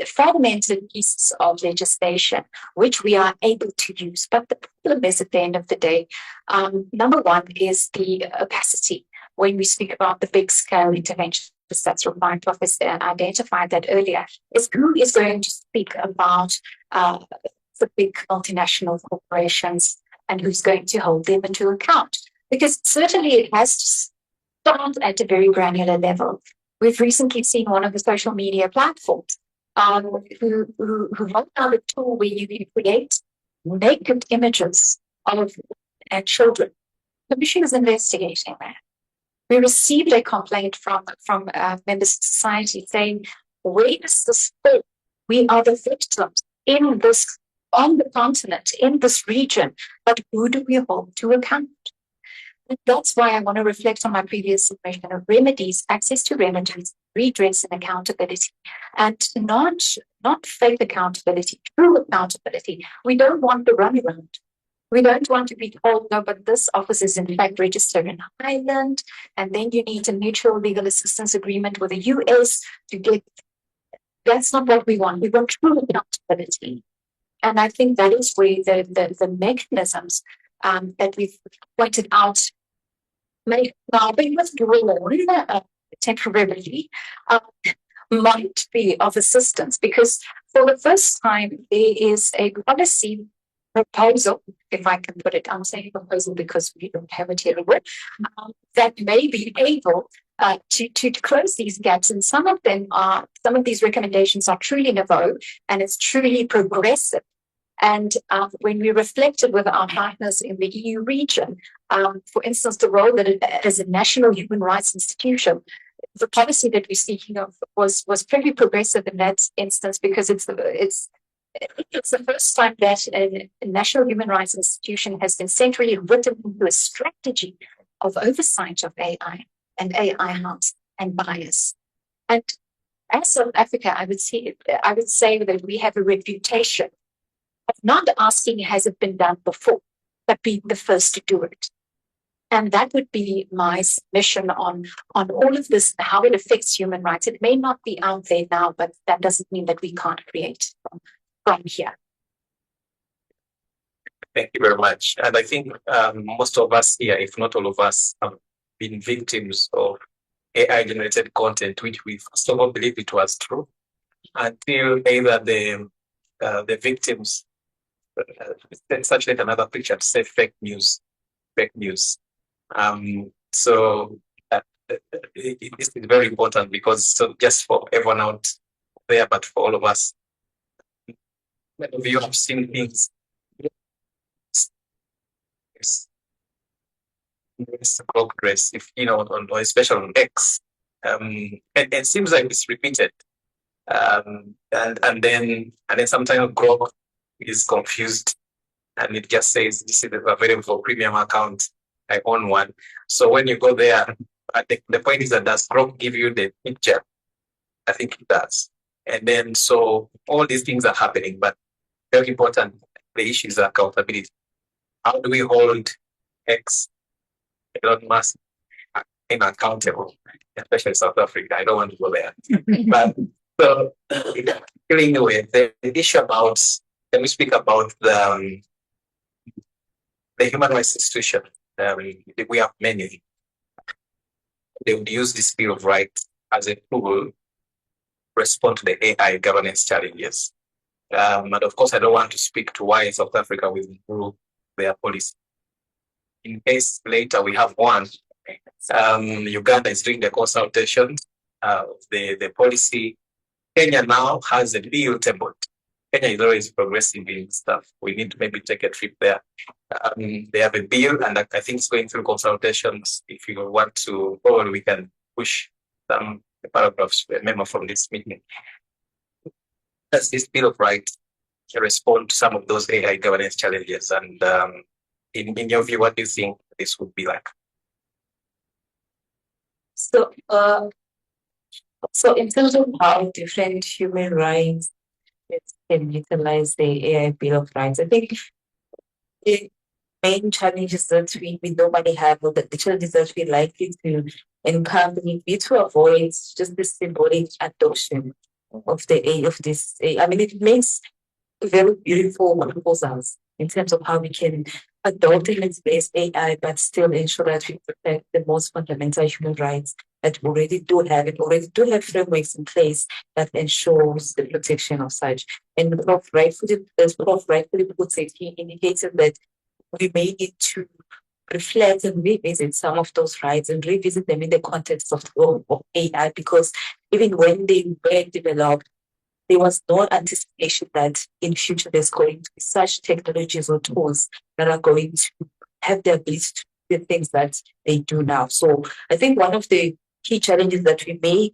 fragmented pieces of legislation, which we are able to use. But the problem is, at the end of the day, number one is the opacity. When we speak about the big scale intervention that's required, Professor identified that earlier, is who is going to speak about the big multinational corporations and who's going to hold them into account. Because certainly it has to start at a very granular level. We've recently seen one of the social media platforms who rolled out a tool where you can create naked images of and children. The commission is investigating that. We received a complaint from members of society saying, where does this fall? We are the victims in this, on the continent, in this region, but who do we hold to account? And that's why I want to reflect on my previous submission of remedies, access to remedies, redress and accountability, and not fake accountability, true accountability. We don't want the runaround. We don't want to be told, no, but this office is in fact registered in Ireland, and then you need a mutual legal assistance agreement with the US to get. That's not what we want. We want true accountability. And I think that is where the mechanisms that we've pointed out may now be withdrawn temporarily might be of assistance, because for the first time there is a policy proposal, if I can put it, I'm saying proposal because we don't have it here, that may be able to close these gaps. And some of these recommendations are truly novel and it's truly progressive. And when we reflected with our partners in the EU region, for instance, the role that it as a national human rights institution, the policy that we're speaking of was pretty progressive in that instance, because it's the first time that a national human rights institution has been centrally written into a strategy of oversight of AI and AI harms and bias. And as South Africa, I would say that we have a reputation of not asking has it been done before, but being the first to do it. And that would be my submission on all of this, how it affects human rights. It may not be out there now, but that doesn't mean that we can't create from here. Thank you very much. And I think most of us here, if not all of us, have been victims of AI-generated content, which we first of all believed it was true, until either the victims circulate another picture to say fake news. So this is very important, because so just for everyone out there, but for all of us, many of you have seen things. this progress, if on especially on X, and it seems like it's repeated, and then sometimes Grok is confused, and it just says this is available for premium account. I own one. So when you go there, the point is that does Grok give you the picture? I think it does. And then so all these things are happening, but very important, the issue is accountability. How do we hold X, Elon Musk, accountable, especially South Africa? I don't want to go there. But so anyway, the issue about, let me speak about the human rights institution. We have many. They would use this Bill of Rights as a tool to respond to the AI governance challenges. And of course, I don't want to speak to why South Africa will improve their policy. In case later we have one, Uganda is doing the consultation of the policy. Kenya now has a bill tabled. Kenya is always progressive in stuff. We need to maybe take a trip there. They have a bill, and I think it's going through consultations. If you want to go, we can push some paragraphs, a memo from this meeting. Does this Bill of Rights respond to some of those AI governance challenges? And in your view, what do you think this would be like? So in terms of how different human rights can utilize the AI Bill of Rights, I think the main challenges that we normally have, or the challenges that we're likely to encounter, be to avoid just the symbolic adoption of this. I mean, it makes very beautiful proposals in terms of how we can adopt evidence-based AI, but still ensure that we protect the most fundamental human rights that we already do have. We already do have frameworks in place that ensures the protection of such. And Prof rightfully puts it, he indicated that we may need to reflect and revisit some of those rights and revisit them in the context of AI, because even when they were developed, there was no anticipation that in future there's going to be such technologies or tools that are going to have the ability to do the things that they do now. So I think one of the key challenges that we may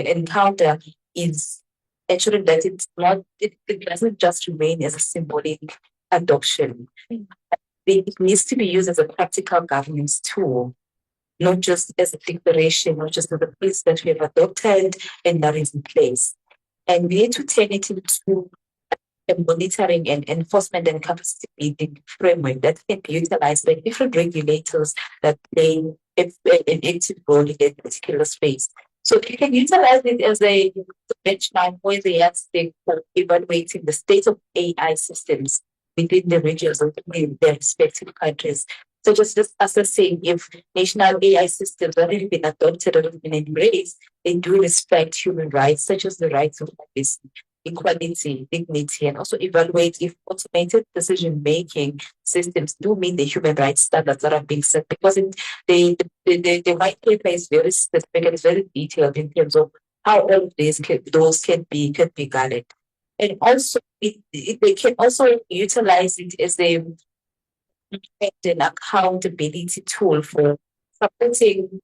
encounter is ensuring that it doesn't just remain as a symbolic adoption. It needs to be used as a practical governance tool, not just as a declaration, not just as a place that we have adopted and that is in place. And we need to turn it into a monitoring and enforcement and capacity building framework that can be utilized by different regulators that play an active role in a particular space. So you can utilize it as a benchmark or as a yardstick for evaluating the state of AI systems within the regions of their respective countries. So just assessing if national AI systems that have been adopted or have been embraced, they do respect human rights, such as the rights of privacy, equality, dignity, and also evaluate if automated decision-making systems do meet the human rights standards that are being set. Because the white paper is very specific and very detailed in terms of how all of those can be guarded. And also, they can also utilize it as an accountability tool for supporting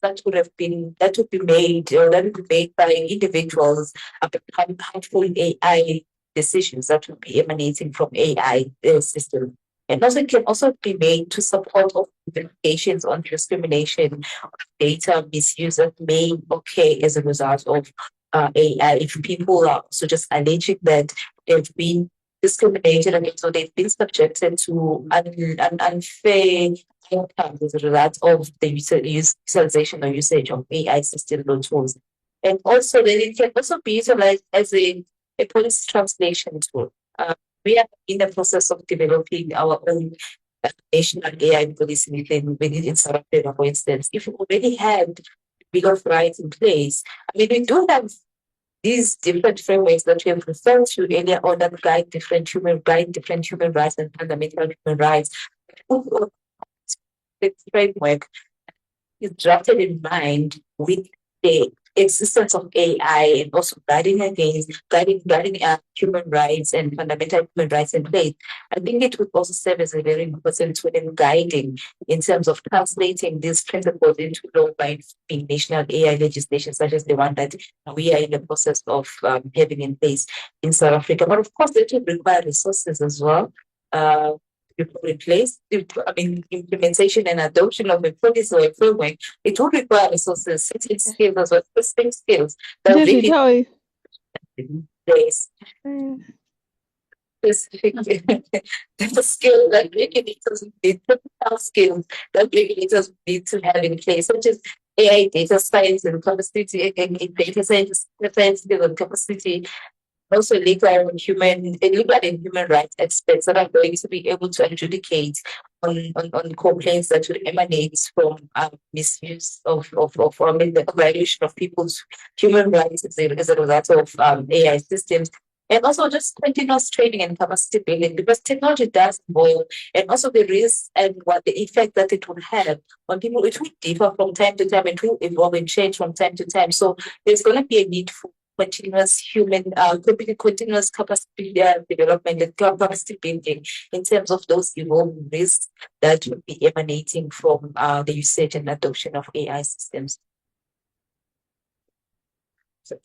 that would be made by individuals about harmful AI decisions that would be emanating from AI system. And also it can also be made to support investigations on discrimination, data misuse that may occur as a result of AI. If people are also just alleging that they've been discriminated against, so they've been subjected to unfair outcomes as a result of the utilization or usage of AI systems or tools. And also then it can also be utilized as a policy translation tool. We are in the process of developing our own national AI policy within South Africa, for instance. If we already had the Bill of Rights in place, I mean, we do have these different frameworks that we have referred to earlier on that guide different human rights and fundamental human rights. This framework is drafted in mind with the existence of AI and also guarding human rights and fundamental human rights in place, I think it would also serve as a very important tool in guiding in terms of translating these principles into law by national AI legislation, such as the one that we are in the process of having in place in South Africa. But of course, it will require resources as well. To put in place, implementation and adoption of a policy or a framework, it will require resources, certain skills as well, specific skills that Jesse, how are you? place specific the skill that regulators need, technical skills that regulators need to have in place, such as AI data science and capacity, data science skills and capacity, also legal and human rights experts that are going to be able to adjudicate on complaints that would emanate from misuse the violation of people's human rights as a result of AI systems. And also just continuous training and capacity building, because technology does evolve, and also the risk and what the effect that it will have on people, it will differ from time to time, it will evolve and change from time to time. So there's going to be a need for continuous continuous capacity development and capacity building in terms of those evolving risks that would be emanating from the usage and adoption of AI systems.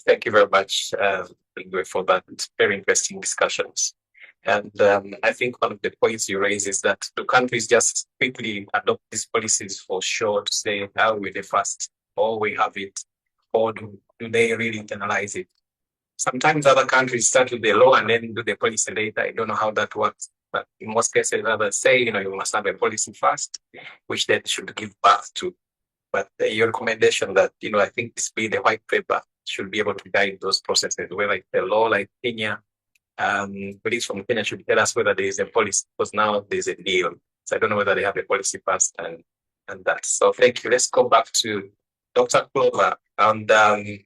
Thank you very much, for that very interesting discussions. And I think one of the points you raise is that do countries just quickly adopt these policies for sure to say how we're the first, or we have it, or do they really internalize it? Sometimes other countries start with the law and then do the policy later. I don't know how that works, but in most cases, others say, you must have a policy first, which then should give birth to. But your recommendation that, I think this be the white paper should be able to guide those processes, where like the law, like Kenya, police from Kenya should tell us whether there is a policy, because now there's a deal. So I don't know whether they have a policy first and that. So thank you. Let's go back to Dr. Clover. And I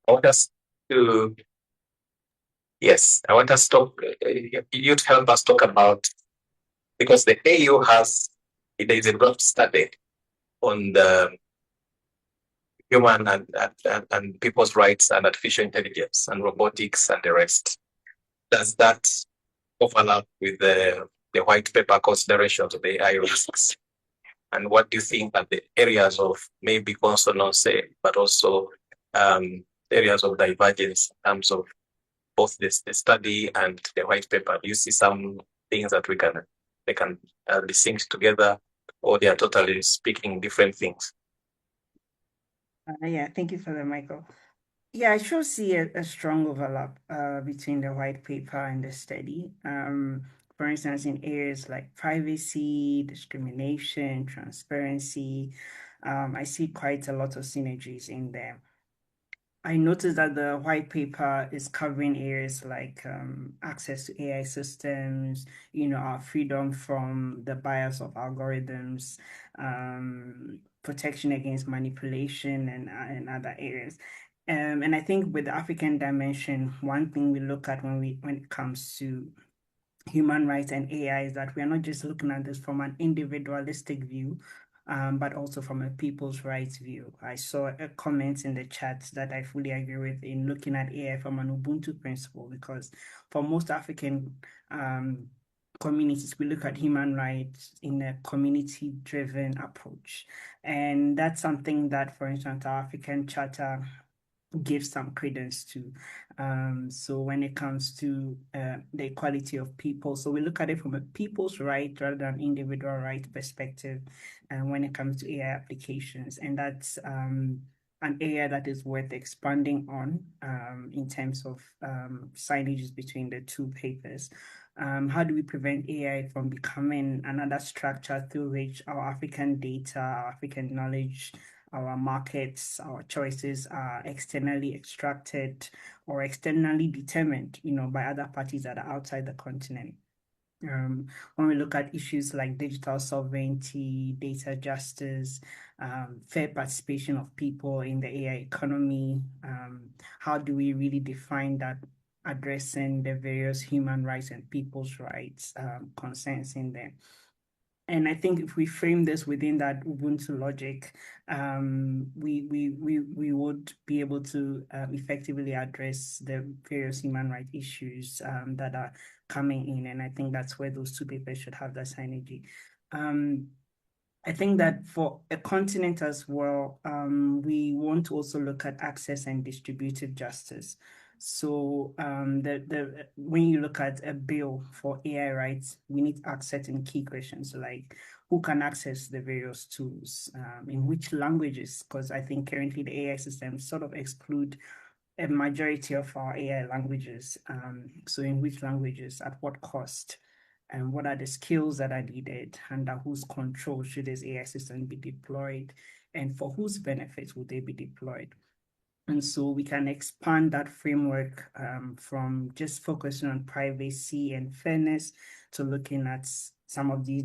want us to talk, you to help us talk about, because the AU there is a draft study on the human and people's rights and artificial intelligence and robotics and the rest. Does that overlap with the white paper considerations of the AI risks? And what do you think are the areas of maybe consonance, but also areas of divergence in terms of both the study and the white paper? Do you see some things that they can be synced together, or they are totally speaking different things? Thank you for that, Michael. Yeah, I sure see a strong overlap between the white paper and the study. For instance, in areas like privacy, discrimination, transparency, I see quite a lot of synergies in there. I noticed that the white paper is covering areas like access to AI systems, our freedom from the bias of algorithms, protection against manipulation, and other areas. And I think with the African dimension, one thing we look at when it comes to human rights and AI is that we are not just looking at this from an individualistic view, but also from a people's rights view. I saw a comment in the chat that I fully agree with in looking at AI from an Ubuntu principle, because for most African communities, we look at human rights in a community-driven approach. And that's something that, for instance, our African Charter give some credence to. So when it comes to the equality of people, so we look at it from a people's right rather than individual right perspective, and when it comes to AI applications, and that's an area that is worth expanding on in terms of signages between the two papers. How do we prevent AI from becoming another structure through which our African data, our African knowledge, our markets, our choices are externally extracted or externally determined, by other parties that are outside the continent? When we look at issues like digital sovereignty, data justice, fair participation of people in the AI economy, how do we really define that, addressing the various human rights and people's rights concerns in there? And I think if we frame this within that Ubuntu logic, we would be able to effectively address the various human rights issues that are coming in. And I think that's where those two papers should have that synergy. I think that for a continent as well, we want to also look at access and distributive justice. So when you look at a bill for AI rights, we need to ask certain key questions like who can access the various tools, in which languages, because I think currently the AI systems sort of exclude a majority of our AI languages. So in which languages, at what cost? And what are the skills that are needed, under whose control should this AI system be deployed, and for whose benefits will they be deployed? And so we can expand that framework from just focusing on privacy and fairness to looking at some of the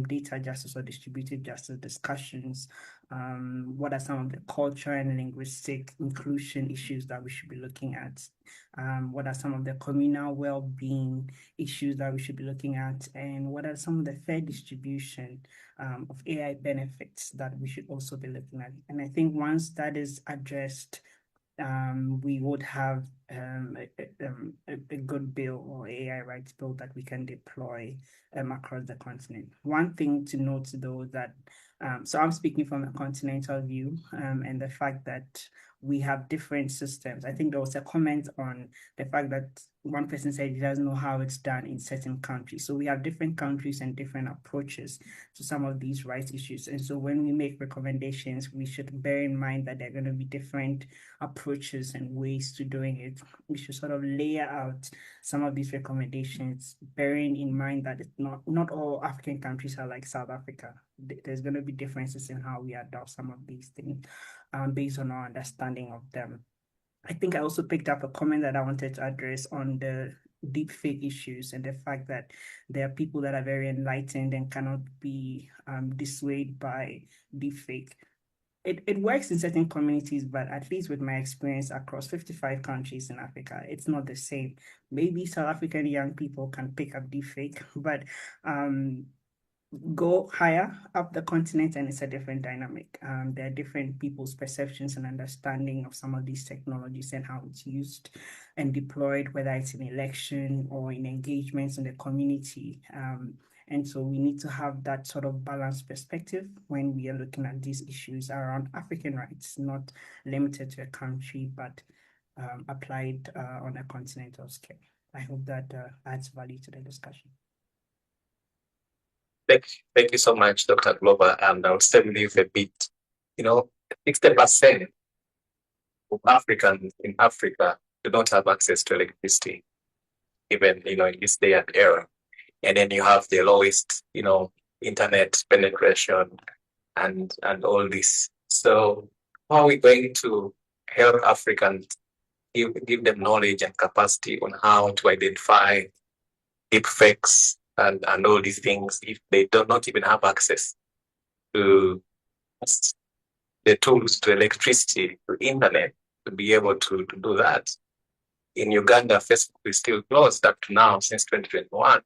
data justice or distributive justice discussions. What are some of the cultural and linguistic inclusion issues that we should be looking at? What are some of the communal well-being issues that we should be looking at? And what are some of the fair distribution of AI benefits that we should also be looking at? And I think once that is addressed, we would have a good bill or AI rights bill that we can deploy across the continent. One thing to note though that, so I'm speaking from a continental view, and the fact that we have different systems. I think there was a comment on the fact that one person said he doesn't know how it's done in certain countries. So we have different countries and different approaches to some of these rights issues. And so when we make recommendations, we should bear in mind that there are going to be different approaches and ways to doing it. We should sort of layer out some of these recommendations, bearing in mind that it's not all African countries are like South Africa. There's going to be differences in how we adopt some of these things based on our understanding of them. I think I also picked up a comment that I wanted to address on the deepfake issues and the fact that there are people that are very enlightened and cannot be dissuaded by deepfake. It works in certain communities, but at least with my experience across 55 countries in Africa, it's not the same. Maybe South African young people can pick up deepfake, but go higher up the continent and it's a different dynamic. There are different people's perceptions and understanding of some of these technologies and how it's used and deployed, whether it's in election or in engagements in the community. And so we need to have that sort of balanced perspective when we are looking at these issues around African rights, not limited to a country, but applied on a continental scale. I hope that adds value to the discussion. Thank you so much, Dr. Glover. And I'll stay with you for a bit. 60% of Africans in Africa do not have access to electricity, even, in this day and era. And then you have the lowest, internet penetration and all this. So how are we going to help Africans give them knowledge and capacity on how to identify deepfakes and all these things if they do not even have access to the tools, to electricity, to internet, to be able to do that? In Uganda, Facebook is still closed up to now since 2021.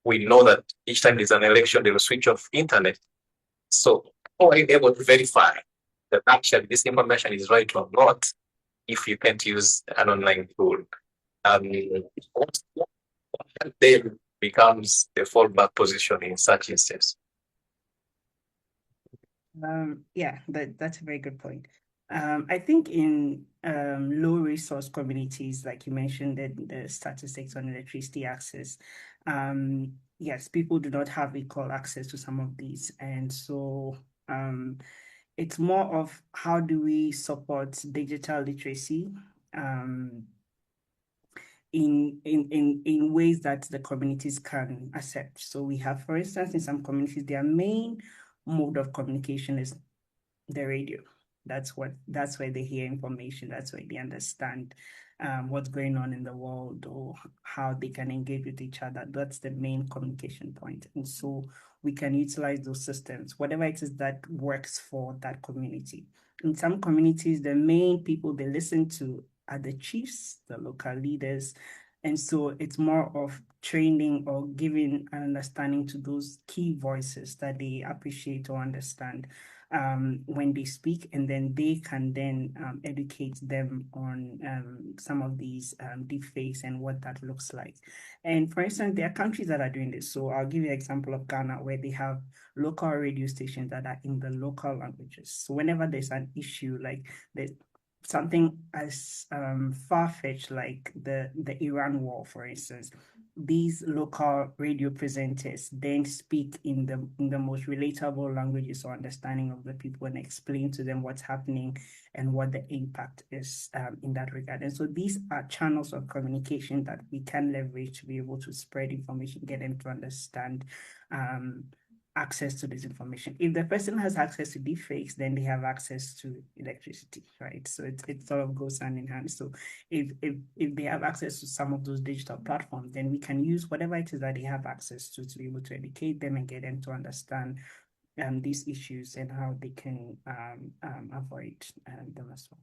We know that each time there's an election, they will switch off internet. So how are you able to verify that actually this information is right or not if you can't use an online tool? What then becomes the fallback position in such instance? Yeah, that's a very good point. I think in low resource communities, like you mentioned, the statistics on electricity access, yes, people do not have equal access to some of these. And so it's more of how do we support digital literacy in ways that the communities can accept. So we have, for instance, in some communities, their main mode of communication is the radio. That's where they hear information. That's where they understand what's going on in the world or how they can engage with each other. That's the main communication point. And so we can utilize those systems, whatever it is that works for that community. In some communities, the main people they listen to are the chiefs, the local leaders, And so it's more of training or giving an understanding to those key voices that they appreciate or understand when they speak, and then they can then educate them on some of these deepfakes and what that looks like. And for instance, there are countries that are doing this. So I'll give you an example of Ghana, where they have local radio stations that are in the local languages. So whenever there's an issue, like something as far-fetched like the Iran war, for instance, these local radio presenters then speak in the most relatable languages or understanding of the people and explain to them what's happening and what the impact is in that regard. And so these are channels of communication that we can leverage to be able to spread information, get them to understand access to this information. If the person has access to deepfakes, then they have access to electricity, right? So it sort of goes hand in hand. So if they have access to some of those digital platforms, then we can use whatever it is that they have access to be able to educate them and get them to understand these issues and how they can avoid them as well.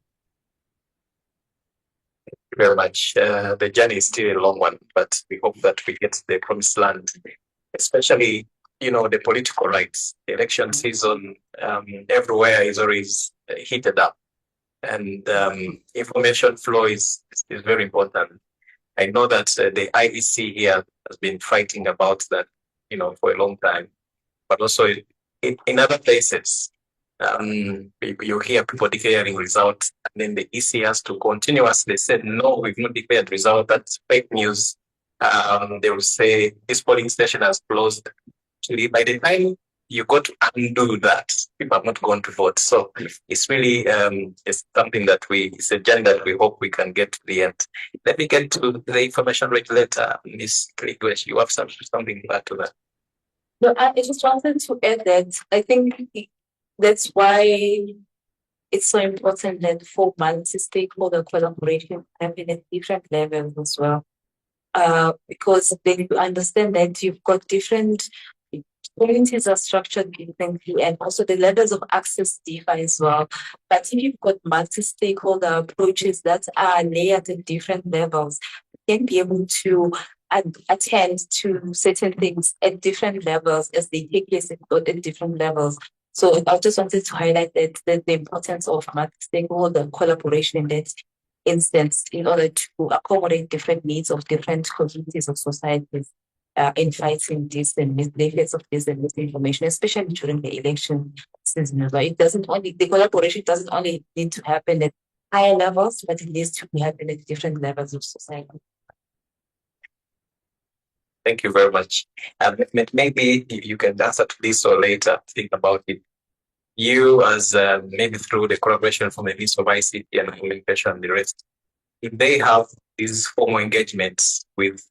Thank you very much. The journey is still a long one, but we hope that we get to the promised land, especially the political rights. The election season everywhere is always heated up, and information flow is very important. I know that the IEC here has been fighting about that, for a long time, but also in other places, you hear people declaring results, and then the EC has to continuously say, no, we've not declared result. That's fake news. They will say this polling station has closed. Actually, by the time you got to undo that, people have not gone to vote. So it's really it's something that it's a journey that we hope we can get to the end. Let me get to the information regulator, Ms. Krigwesh. You have something to add to that? No, I just wanted to add that I think that's why it's so important that for multi-stakeholder collaboration happen at different levels as well. Because then you understand that you've got different communities are structured differently, and also the levels of access differ as well. But if you've got multi-stakeholder approaches that are layered at different levels, you can be able to attend to certain things at different levels as they take place at different levels. So I just wanted to highlight that the importance of multi-stakeholder collaboration in that instance in order to accommodate different needs of different communities of societies in fighting this and the effects of this and misinformation, especially during the election season. The collaboration doesn't only need to happen at higher levels, but it needs to happen at different levels of society. Thank you very much. Maybe you can answer to this or later. Think about it. You, as maybe through the collaboration from the Ministry of ICT and Communication and the rest, if they have these formal engagements with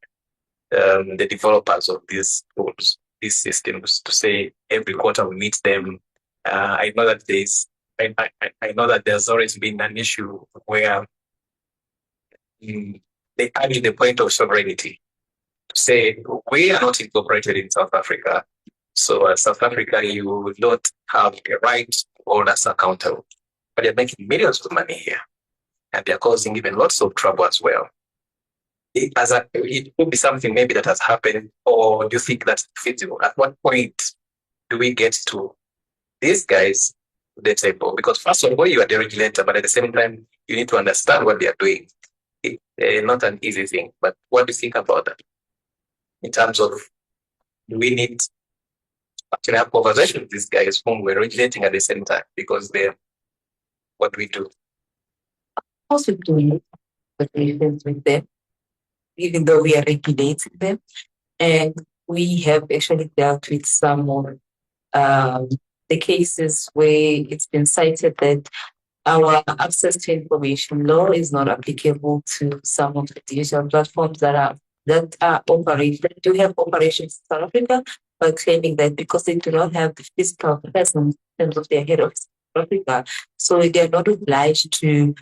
the developers of these tools, these systems, to say every quarter we meet them. I know that there's always been an issue where they argue the point of sovereignty. To say we are not incorporated in South Africa, so South Africa, you would not have a right to hold us accountable. But they're making millions of money here, and they're causing even lots of trouble as well. It could be something maybe that has happened, or do you think that's feasible? At what point do we get to these guys to the table? Because first of all, you are the regulator, but at the same time, you need to understand what they are doing. It's not an easy thing, but what do you think about that? In terms of, do we need to actually have conversation with these guys whom we're regulating at the same time? Because they're what we do. Also doing conversations with them, even though we are regulating them. And we have actually dealt with some of the cases where it's been cited that our access to information law is not applicable to some of the digital platforms that do have operations in South Africa, but claiming that because they do not have the physical presence in terms of their head office in South Africa, so they're not obliged to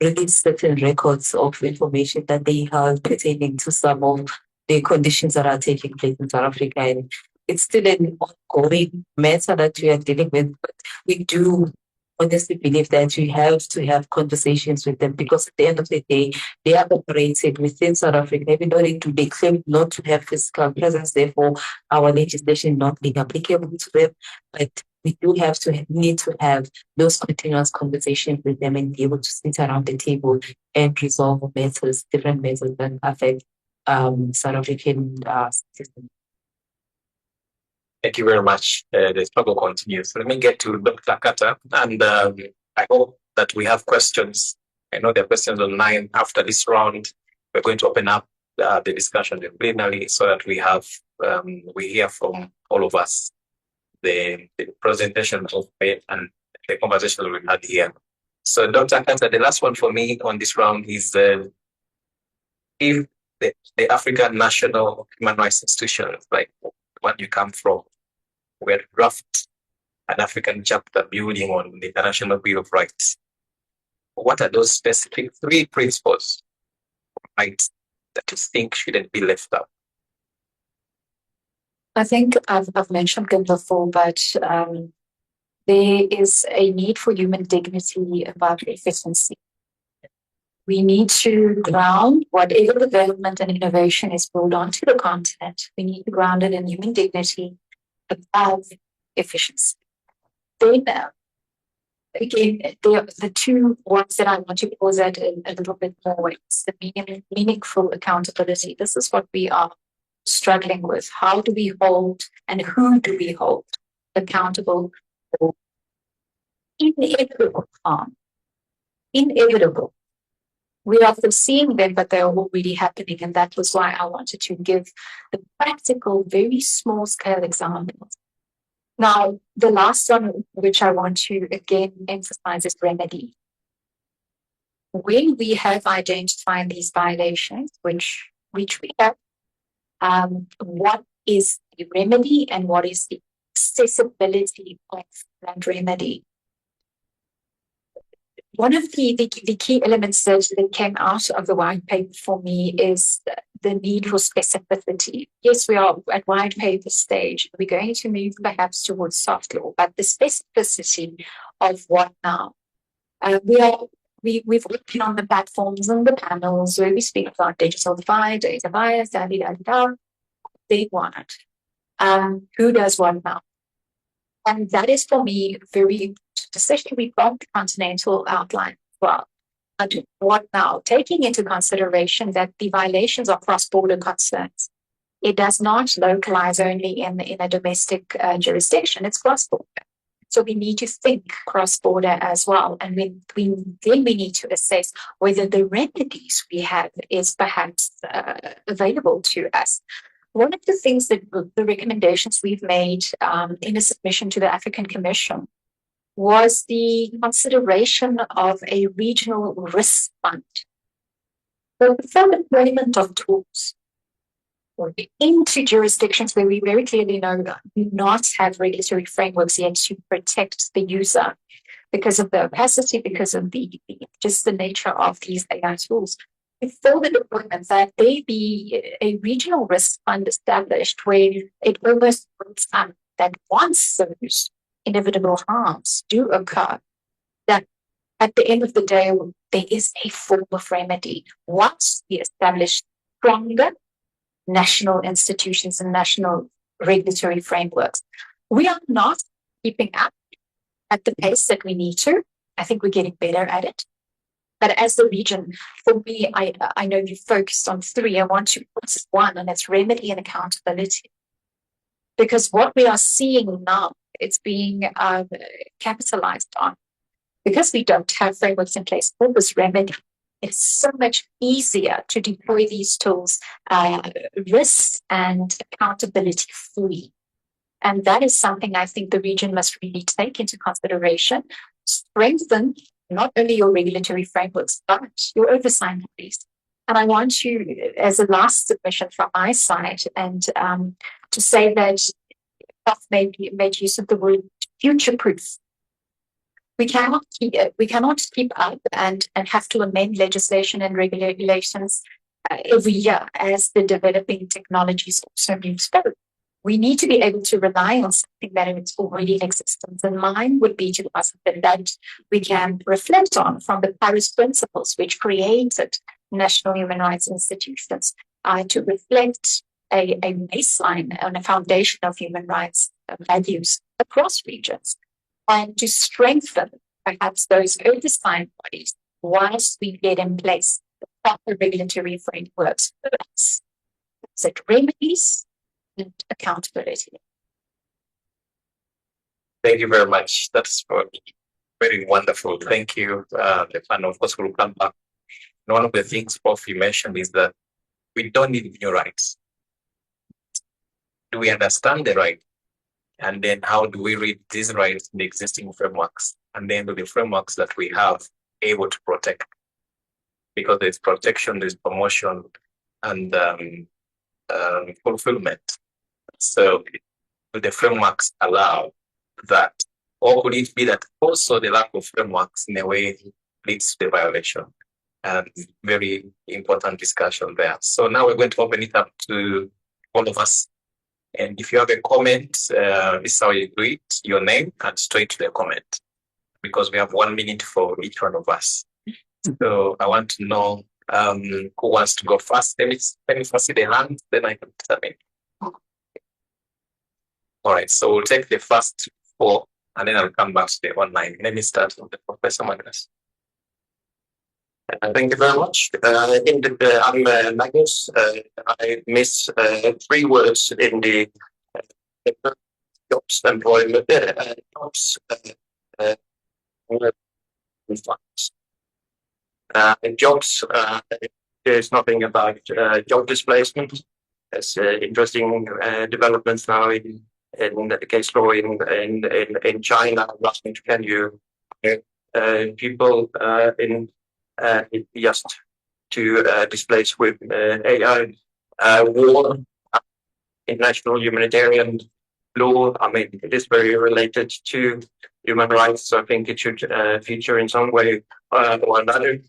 release certain records of information that they have pertaining to some of the conditions that are taking place in South Africa. And it's still an ongoing matter that we are dealing with, but we do honestly believe that we have to have conversations with them, because at the end of the day, they are operating within South Africa, even though they claim not to have physical presence, therefore our legislation not being applicable to them. But we do need to have those continuous conversations with them and be able to sit around the table and resolve different matters that affect South African system. Thank you very much. The struggle continues. Let me get to Dr. Kata, and I hope that we have questions. I know there are questions online. After this round, we're going to open up the discussion plenarily so that we hear from all of us the presentation of it and the conversation we had here. So, Dr. Kata, the last one for me on this round is if the African national human rights institutions, like what you come from, were to draft an African chapter building on the International Bill of Rights, what are those specific 3 principles of rights that you think shouldn't be left out? I think I've mentioned them before, but there is a need for human dignity above efficiency. We need to ground whatever development and innovation is brought onto the continent. We need to ground it in human dignity above efficiency. Then, again, the 2 ones that I want to pause at a little bit more is the meaningful accountability. This is what we are struggling with. How do we hold and who do we hold accountable for inevitable harm? Inevitable. We are foreseeing them, but they are already happening. And that was why I wanted to give the practical, very small scale examples. Now, the last one, which I want to again emphasize, is remedy. When we have identified these violations, which we have, what is the remedy and what is the accessibility of that remedy? One of the key elements that came out of the white paper for me is the need for specificity. Yes, we are at white paper stage. We're going to move perhaps towards soft law, but the specificity of what now? We've been on the platforms and the panels where we speak about digital divide, data bias, they want it. Who does what now? And that is for me very important, especially we've got the continental outline as well. And what now? Taking into consideration that the violations are cross-border concerns. It does not localize only in a domestic jurisdiction, it's cross-border. So we need to think cross-border as well. And then we need to assess whether the remedies we have is perhaps available to us. One of the things that the recommendations we've made in a submission to the African Commission was the consideration of a regional risk fund. So the deployment of tools into jurisdictions where we very clearly know do not have regulatory frameworks yet to protect the user because of the opacity, because of just the nature of these AI tools. Before the deployment, that there be a regional risk fund established where it almost brings up that once those inevitable harms do occur, that at the end of the day, there is a form of remedy once we establish stronger national institutions and national regulatory frameworks. We are not keeping up at the pace that we need to. I think we're getting better at it. But as the region, for me, I know you focused on 3. I want to put 1, and it's remedy and accountability. Because what we are seeing now, it's being capitalized on. Because we don't have frameworks in place for this remedy, it's so much easier to deploy these tools risk and accountability free. And that is something I think the region must really take into consideration, strengthen not only your regulatory frameworks, but your oversight bodies. And I want to, as a last submission from my side, and to say that Prof made use of the word future-proof. We cannot keep up and have to amend legislation and regulations every year as the developing technologies also move forward. we need to be able to rely on something that is already in existence. And mine would be to ask that we can reflect on from the Paris Principles, which created national human rights institutions, to reflect a baseline and a foundation of human rights values across regions, and to strengthen perhaps those oversight bodies whilst we get in place the proper regulatory frameworks for us, set remedies and accountability. Thank you very much. That's very wonderful. Thank you. And of course, we'll come back. One of the things, Prof, you mentioned is that we don't need new rights. Do we understand the right? And then how do we read these rights in the existing frameworks? And then do the frameworks that we have able to protect? Because there's protection, there's promotion, and fulfillment. So do the frameworks allow that? Or could it be that also the lack of frameworks in a way leads to the violation? And very important discussion there. So now we're going to open it up to all of us. And if you have a comment, this is how you do it, your name and straight to the comment, because we have 1 minute for each one of us. So I want to know who wants to go first. Let me first see the hand, then I can determine. All right, so we'll take the first 4, and then I'll come back to the online. Let me start with the Professor Magnus. Thank you very much. I'm Magnus. I miss 3 words in the jobs, employment, jobs, jobs. There's nothing about job displacement. There's interesting developments now in the case law in China. Asking, can you people in just to displace with AI, war, international humanitarian law. I mean, it is very related to human rights, so I think it should feature in some way or another.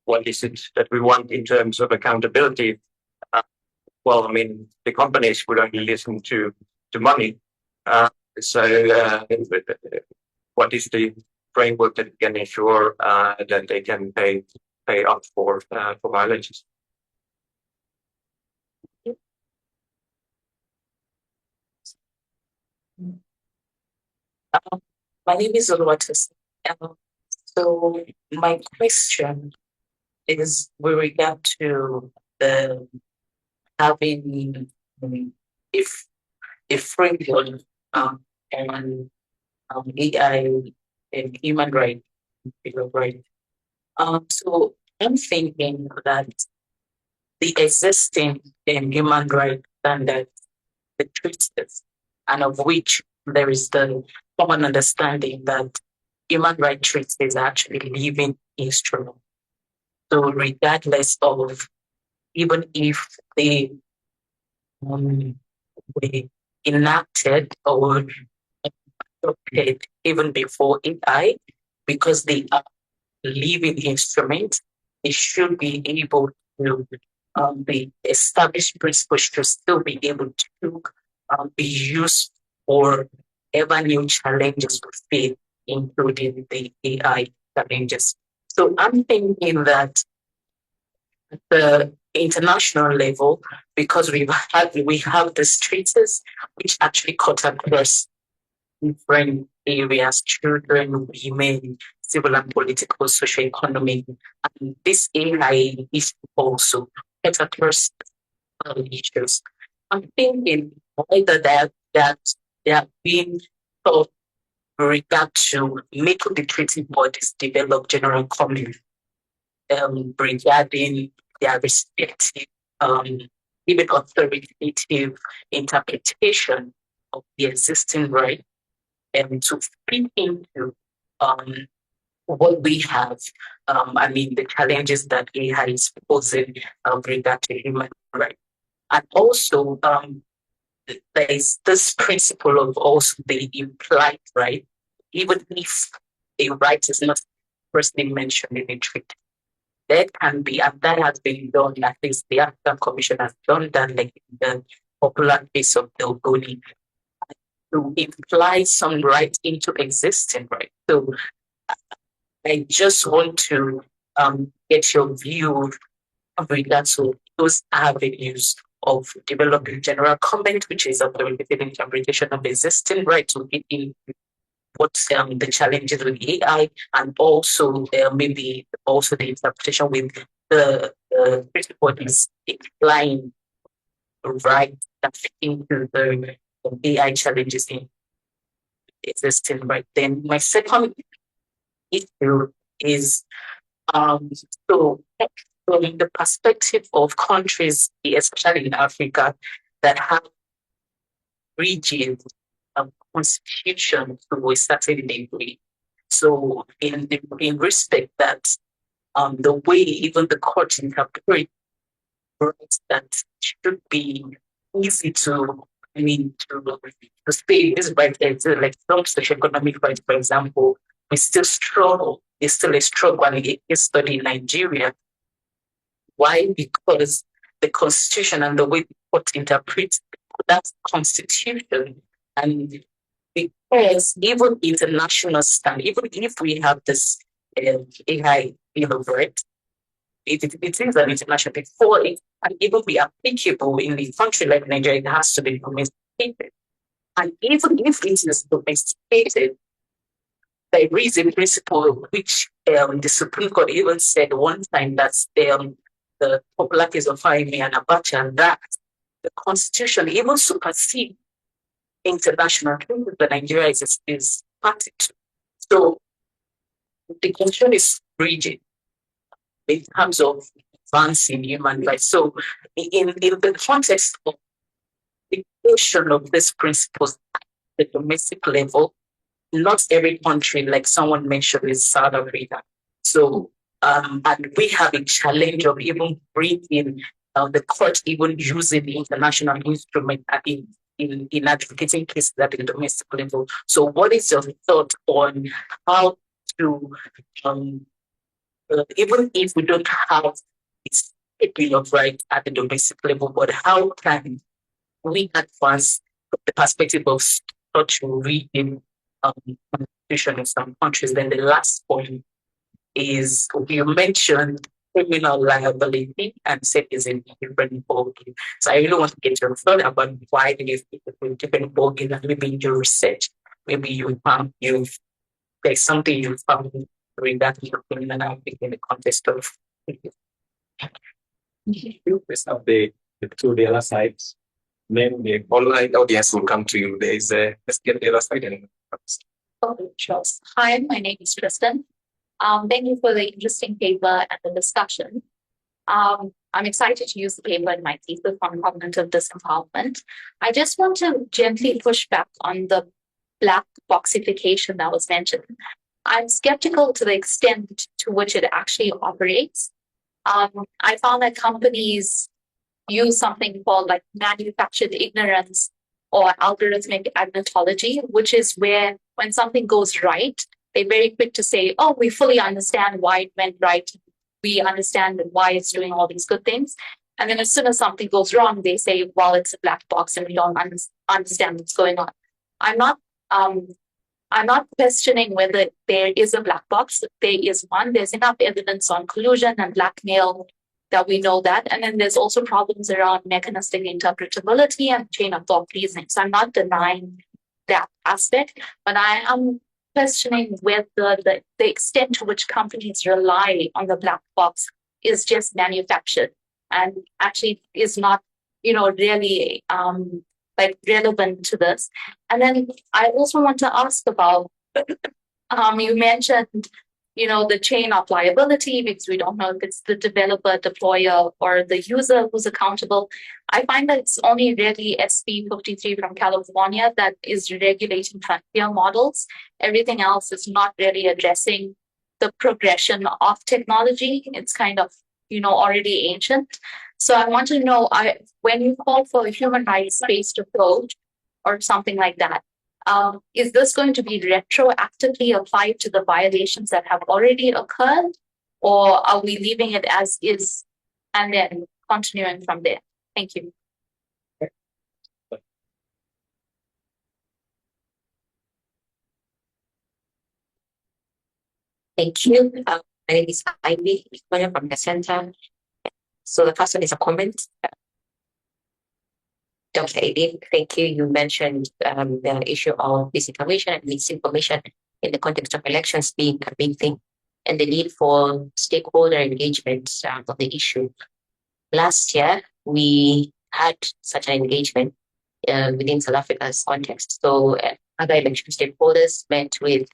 What is it that we want in terms of accountability? Well, I mean, the companies would only listen to money. So what is the framework that can ensure that they can pay up for violations? My name is Oluwatus. So my question is with regard to having if a framework on AI and human rights, right? So I'm thinking that the existing human rights standards, the treaties, and of which there is the common understanding that human rights treaties are actually living instruments. So regardless of, even if they were enacted or adopted even before AI, because they are living instruments, they should be able to, the established principles should still be able to be used for ever new challenges we face, including the AI challenges. So I'm thinking that at the international level, because we have these treaties which actually cut across different areas, children, women, civil and political, socio-economic, and this AI is also cut across issues. I'm thinking either that they are being taught regard to make the treaty bodies develop general comment regarding their respective even authoritative interpretation of the existing right, and to fit into what we have. I mean, the challenges that AI is posing regard to human rights. And also, there is this principle of also the implied right, even if a right is not firstly mentioned in the treaty, there can be, and that has been done, at least the African Commission has done that, like in the popular case of the Ogoni, to imply some right into existing right. So I just want to get your view of regards to those avenues of developing general comment, which is a very interpretation of existing right to get in what the challenges with AI, and also maybe also the interpretation with the principle is implying right that fit into the AI challenges in existing right. Then my second issue is so from the perspective of countries, especially in Africa, that have rigid constitution to a certain degree. So in respect that the way even the court interpret rights that should be easy to, to stay this right, like some socioeconomic rights, for example, we still struggle. It's still a struggle and a case study in Nigeria. Why? Because the constitution and the way the court interprets that constitution, and because even international standard, even if we have this AI bill of rights, it is an international before it can even be applicable in a country like Nigeria, it has to be domesticated. And even if it is domesticated, there is a principle which the Supreme Court even said one time, that's the popular case of Jaime and Abacha, that the Constitution even supersedes international treaties that Nigeria is party to. So the Constitution is rigid in terms of advancing human rights. So in the context of the creation of these principles at the domestic level, not every country, like someone mentioned, is South Africa. So, and we have a challenge of even bringing the court, even using the international instrument in advocating cases at the domestic level. So, what is your thought on how to, even if we don't have this bill of rights at the domestic level, but how can we advance from the perspective of such reading constitution in some countries? Then the last point is, you mentioned criminal liability and said is a different ballgame. So I really want to get your thought about why do you think it's a different ballgame, and maybe in your research, maybe there's something you found during that criminal liability in the context of to the other side. Then the online audience will come to you. Let's get the other side. Okay, sure. Hi, my name is Tristan. Thank you for the interesting paper and the discussion. I'm excited to use the paper in my thesis on cognitive disempowerment. I just want to gently push back on the black boxification that was mentioned. I'm skeptical to the extent to which it actually operates. I found that companies use something called like manufactured ignorance or algorithmic agnotology, which is where when something goes right, they're very quick to say, oh, we fully understand why it went right. We understand why it's doing all these good things. And then as soon as something goes wrong, they say, well, it's a black box and we don't understand what's going on. I'm not questioning whether there is a black box. There is one. There's enough evidence on collusion and blackmail that we know that. And then there's also problems around mechanistic interpretability and chain of thought reasoning. So I'm not denying that aspect, but I am questioning whether the extent to which companies rely on the black box is just manufactured and actually is not, really relevant to this. And then I also want to ask about, you mentioned, the chain of liability, because we don't know if it's the developer, deployer, or the user who's accountable. I find that it's only really SB 53 from California that is regulating frontier models. Everything else is not really addressing the progression of technology. It's kind of, already ancient. So I want to know, when you call for a human rights-based approach or something like that, is this going to be retroactively applied to the violations that have already occurred? or are we leaving it as is and then continuing from there? Thank you. Thank you. My name is Ivy from the center. So the first one is a comment. Dr. Edith, thank you. You mentioned the issue of disinformation and misinformation in the context of elections being a big thing, and the need for stakeholder engagement of the issue. Last year, we had such an engagement within South Africa's context. So other election stakeholders met with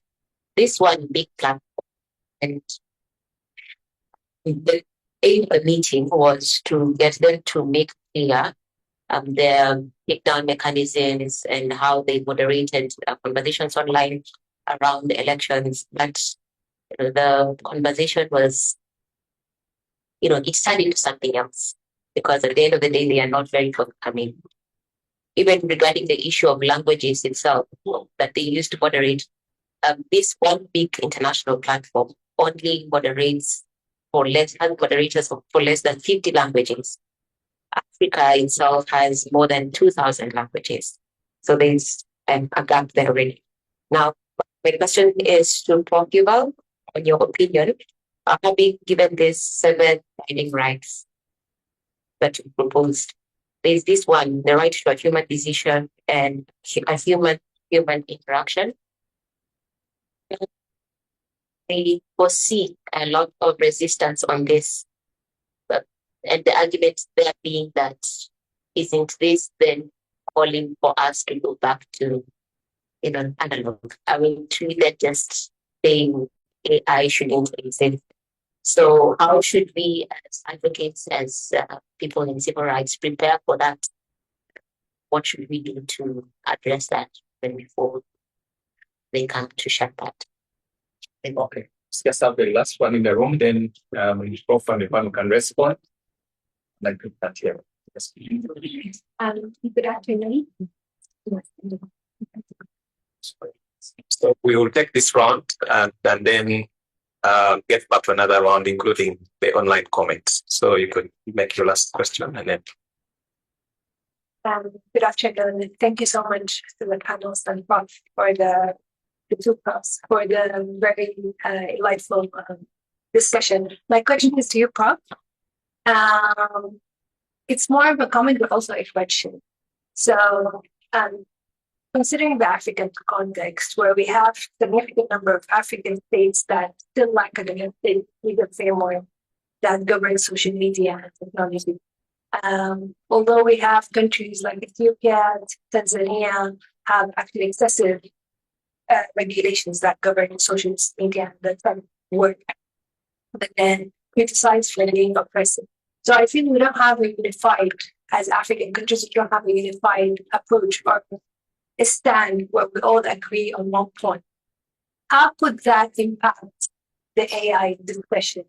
this one big platform, and the aim of the meeting was to get them to make clear their take-down mechanisms and how they moderated conversations online around the elections. But the conversation was, it turned into something else, because at the end of the day, they are not very forthcoming. Even regarding the issue of languages itself that they used to moderate, this one big international platform only moderates moderators for less than 50 languages. Africa itself has more than 2,000 languages. So there's a gap there already. Now, my question is to Prof. Yuval, on your opinion, having given these 7 guiding rights that you proposed, there's this one, the right to a human decision and a human interaction. I foresee a lot of resistance on this. And the argument there being that isn't this then calling for us to go back to analog? I mean, truly they're just saying AI shouldn't exist. So how should we as advocates, as people in civil rights, prepare for that? What should we do to address that before they come to shut that? Okay. Let's have the last one in the room, then Prof and Yuval can respond. Like that here. Yes. Good afternoon. So we will take this round and then get back to another round, including the online comments. So you could make your last question and then. Good afternoon. Thank you so much to the panels and Prof for the two profs for the very delightful discussion. My question is to you, Prof. It's more of a comment, but also a question. So, considering the African context, where we have a significant number of African states that still lack a legal framework that governs social media and technology, although we have countries like Ethiopia, Tanzania have actually excessive regulations that govern social media that work, but then criticize for being oppressive. So I feel we don't have a unified, as African countries, we don't have a unified approach or a stand where we all agree on one point. How could that impact the AI discussion?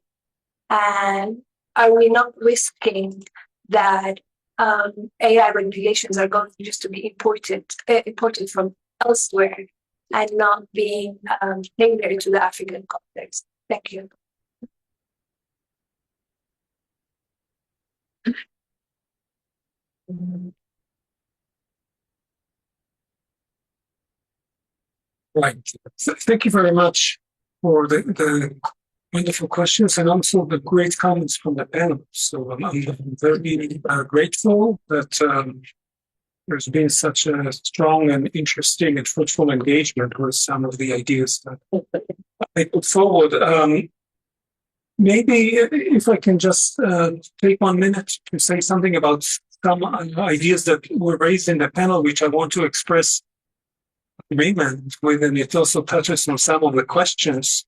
And are we not risking that AI regulations are going to just to be imported from elsewhere and not being tailored to the African context? Thank you. Right. Thank you very much for the wonderful questions and also the great comments from the panel. So I'm very grateful that there's been such a strong and interesting and fruitful engagement with some of the ideas that I put forward. Maybe if I can just take 1 minute to say something about some ideas that were raised in the panel, which I want to express agreement with, and it also touches on some of the questions.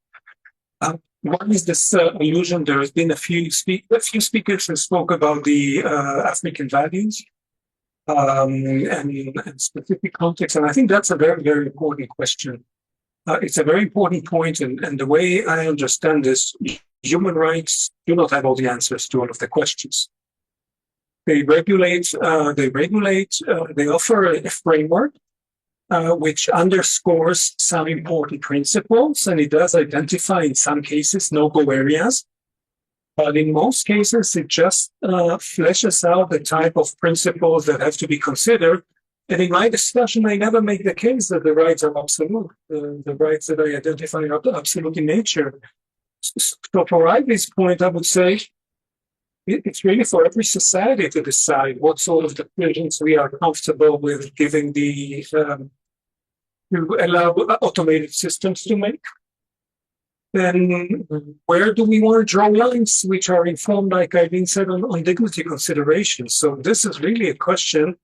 One is this allusion. There has been a few speakers who spoke about the African values and specific context, and I think that's a very, very important question. It's a very important point, and the way I understand this, human rights do not have all the answers to all of the questions. They regulate, they offer a framework which underscores some important principles, and it does identify in some cases no-go areas But in most cases, it just fleshes out the type of principles that have to be considered. And in my discussion, I never make the case that the rights are absolute. The rights that I identify are absolute in nature. So for Ivy's point, I would say it's really for every society to decide what sort of decisions we are comfortable with giving to allow automated systems to make. Then where do we want to draw lines which are informed, like Eileen said, on dignity considerations? So this is really a question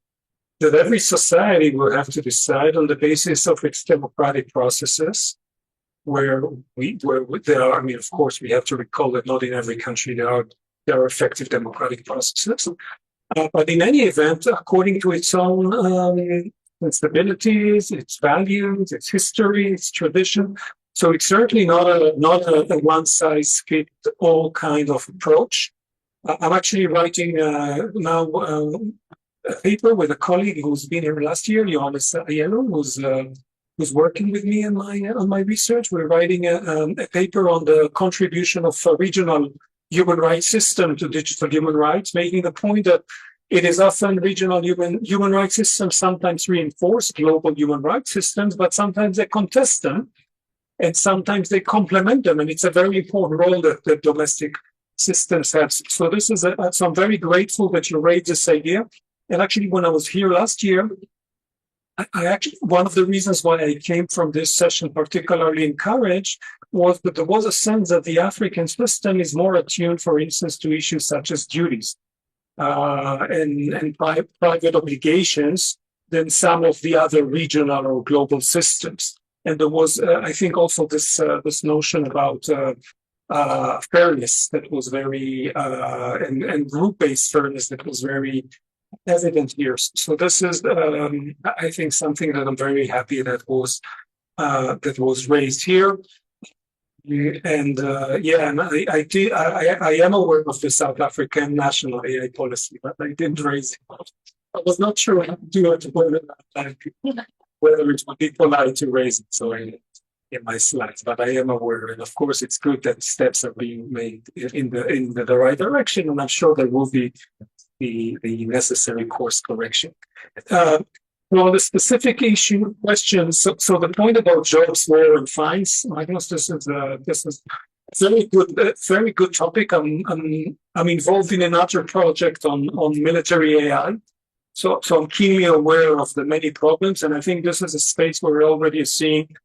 that every society will have to decide on the basis of its democratic processes, where there are, I mean, of course, we have to recall that not in every country there are effective democratic processes. But in any event, according to its own sensibilities, its values, its history, its tradition. So it's certainly not a one-size-fits-all kind of approach. I'm actually writing now a paper with a colleague who's been here last year, Johannes Aiello, who's working with me on my research. We're writing a paper on the contribution of a regional human rights system to digital human rights, making the point that it is often regional human rights systems sometimes reinforce global human rights systems, but sometimes they contest them, and sometimes they complement them. And it's a very important role that domestic systems have. So this is so I'm very grateful that you raised this idea. And actually, when I was here last year, I actually, one of the reasons why I came from this session particularly encouraged was that there was a sense that the African system is more attuned, for instance, to issues such as duties and private obligations than some of the other regional or global systems. And there was, I think, also this notion about fairness that was very and group-based fairness that was very evident here. So this is, I think, something that I'm very happy that was raised here. And and I am aware of the South African national AI policy, but I didn't raise it. I was not sure how to do it, whether it would be polite to raise it. So in my slides, but I am aware, and of course, it's good that steps are being made in the right direction, and I'm sure there will be the necessary course correction. On the specific issue questions, so the point about jobs, law, and fines, Magnus, this is a very good topic. I'm involved in another project on military AI, so I'm keenly aware of the many problems, and I think this is a space where we're already seeing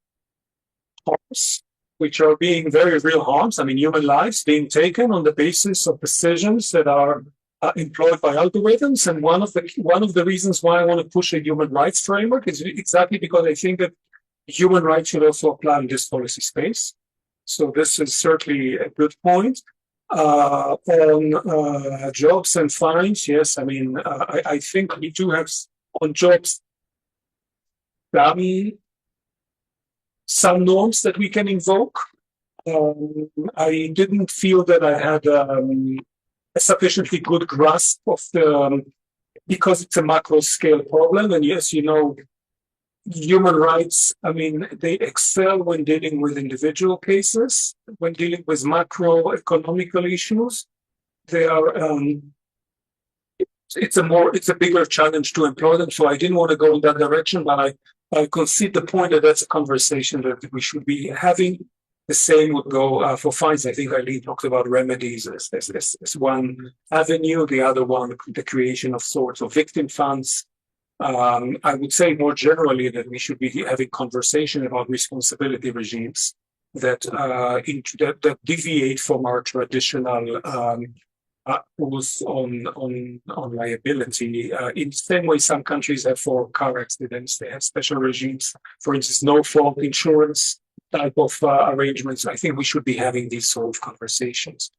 harms, which are being very real harms. I mean, human lives being taken on the basis of decisions that are employed by algorithms. And one of the reasons why I want to push a human rights framework is exactly because I think that human rights should also apply in this policy space. So this is certainly a good point. On jobs and fines, yes, I mean, I think we do have on jobs some norms that we can invoke. I didn't feel that I had a sufficiently good grasp of because it's a macro scale problem. And yes, you know, human rights, I mean, they excel when dealing with individual cases, when dealing with macroeconomical issues. They are, it's a bigger challenge to employ them. So I didn't want to go in that direction, but I concede the point that that's a conversation that we should be having. The same would go for fines. I think Eileen talked about remedies as one avenue. The other one, the creation of sorts of victim funds. I would say more generally that we should be having conversation about responsibility regimes that deviate from our traditional rules on liability. In the same way, some countries have for car accidents, they have special regimes. For instance, no-fault insurance type of arrangements. I think we should be having these sort of conversations.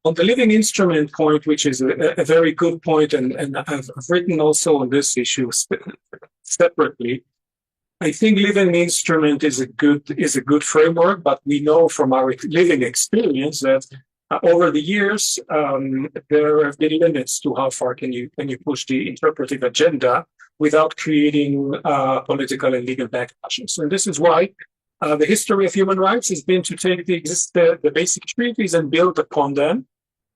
On the living instrument point, which is a very good point, and I've written also on this issue separately, I think living instrument is a good framework, but we know from our living experience that over the years there have been limits to how far can you push the interpretive agenda without creating political and legal backlashes. And this is why the history of human rights has been to take the basic treaties and build upon them.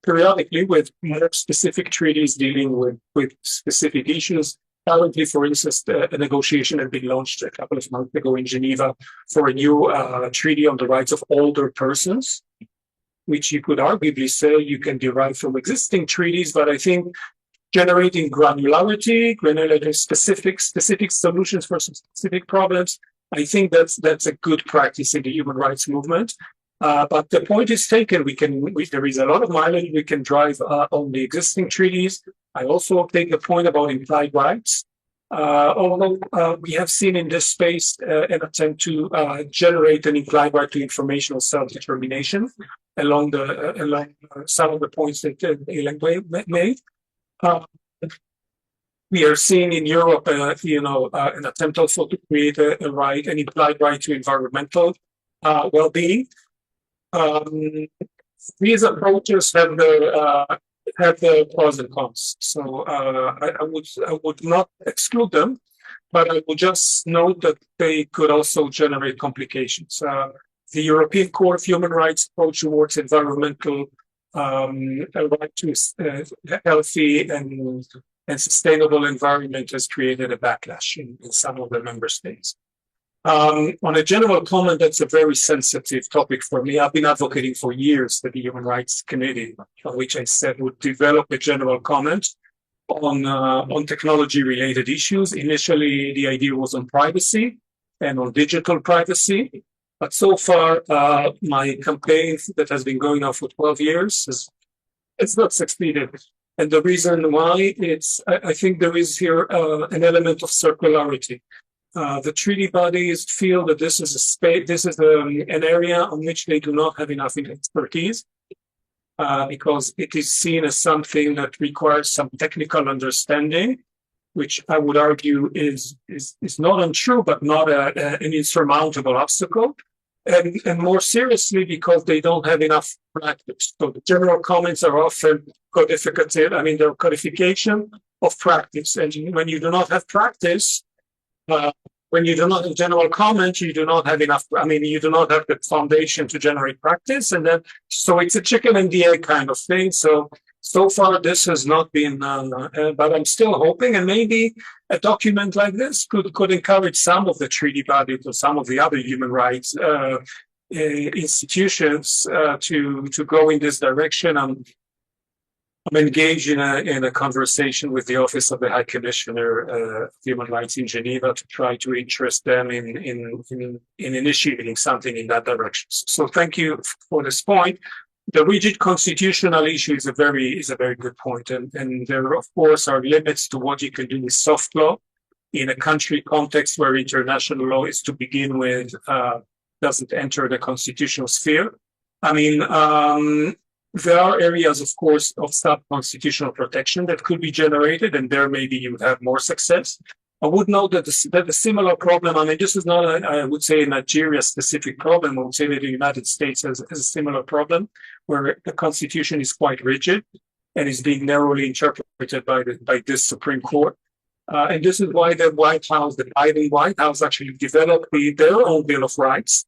periodically with more specific treaties dealing with specific issues. Currently, for instance, a negotiation had been launched a couple of months ago in Geneva for a new treaty on the rights of older persons, which you could arguably say you can derive from existing treaties, but I think generating granularity, specific solutions for some specific problems, I think that's a good practice in the human rights movement. But the point is taken. There is a lot of mileage we can drive on the existing treaties. I also take the point about implied rights. Although we have seen in this space an attempt to generate an implied right to informational self-determination along some of the points that Elaine made. We are seeing in Europe, an attempt also to create an implied right to environmental well-being. These approaches have the pros and cons. So I would not exclude them, but I would just note that they could also generate complications. The European Court of Human Rights approach towards environmental right to healthy and sustainable environment has created a backlash in some of the member states. On a general comment, that's a very sensitive topic for me. I've been advocating for years that the Human Rights Committee, on which I said would develop a general comment on technology-related issues. Initially, the idea was on privacy and on digital privacy. But so far, my campaign that has been going on for 12 years it's not succeeded. And the reason why I think there is here an element of circularity. The treaty bodies feel that this is an area on which they do not have enough expertise because it is seen as something that requires some technical understanding, which I would argue is not untrue, but not an insurmountable obstacle. And more seriously, because they don't have enough practice. So the general comments are often codificative. I mean, they're codification of practice. And when you do not have practice, when you do not have general comment, you do not have enough. I mean, you do not have the foundation to generate practice. And then, so it's a chicken and the egg kind of thing. So far, this has not been, but I'm still hoping, and maybe a document like this could encourage some of the treaty bodies or some of the other human rights institutions to go in this direction. I'm engaged in a conversation with the Office of the High Commissioner of Human Rights in Geneva to try to interest them in initiating something in that direction. So thank you for this point. The rigid constitutional issue is a very good point, and there of course are limits to what you can do with soft law in a country context where international law is to begin with doesn't enter the constitutional sphere. I mean, there are areas, of course, of sub-constitutional protection that could be generated, and there maybe you would have more success. I would note that the similar problem, I mean, this is not, I would say, a Nigeria-specific problem. I would say that the United States has a similar problem where the Constitution is quite rigid and is being narrowly interpreted by this Supreme Court. And this is why the White House, the Biden White House, actually developed their own Bill of Rights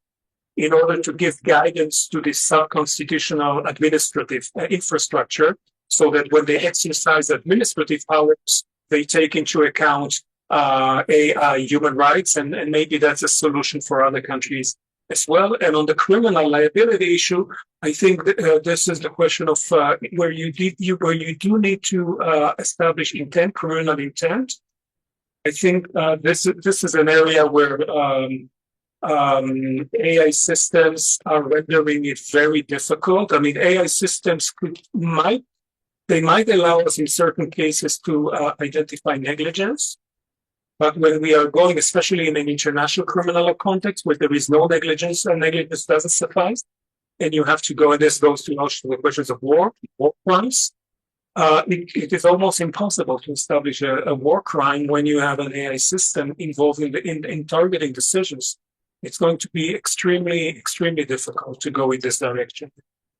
in order to give guidance to this sub-constitutional administrative infrastructure so that when they exercise administrative powers, they take into account human rights, and maybe that's a solution for other countries as well. And on the criminal liability issue, I think this is the question of where you do need to establish intent, criminal intent. I think this is an area where AI systems are rendering it very difficult. I mean, AI systems might allow us in certain cases to identify negligence. But when we are going, especially in an international criminal context where there is no negligence and negligence doesn't suffice, and you have to go, and this goes to also the questions of war crimes, it is almost impossible to establish a war crime when you have an AI system involved in targeting decisions. It's going to be extremely, extremely difficult to go in this direction.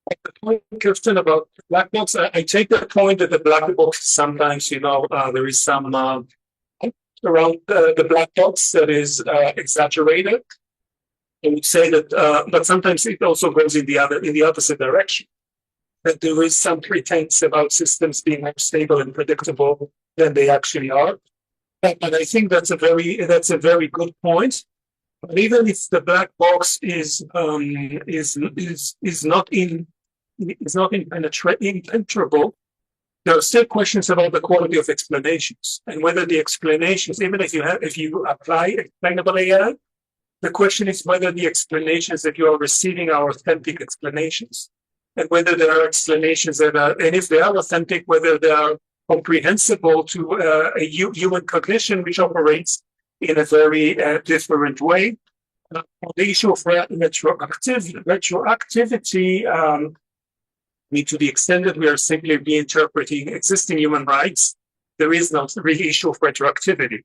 The point, Kirsten, about black box, I take the point that the black box sometimes, there is some around the black box that is exaggerated. I would say that, but sometimes it also goes in the opposite direction. that there is some pretense about systems being more stable and predictable than they actually are. And I think that's a very good point. But even if the black box is not impenetrable, there are still questions about the quality of explanations and whether the explanations, even if you apply explainable AI, the question is whether the explanations that you are receiving are authentic explanations, and whether there are explanations that are, and if they are authentic, whether they are comprehensible to a human cognition which operates in a very different way. On the issue of retroactivity, to the extent that we are simply reinterpreting existing human rights, there is no real issue of retroactivity.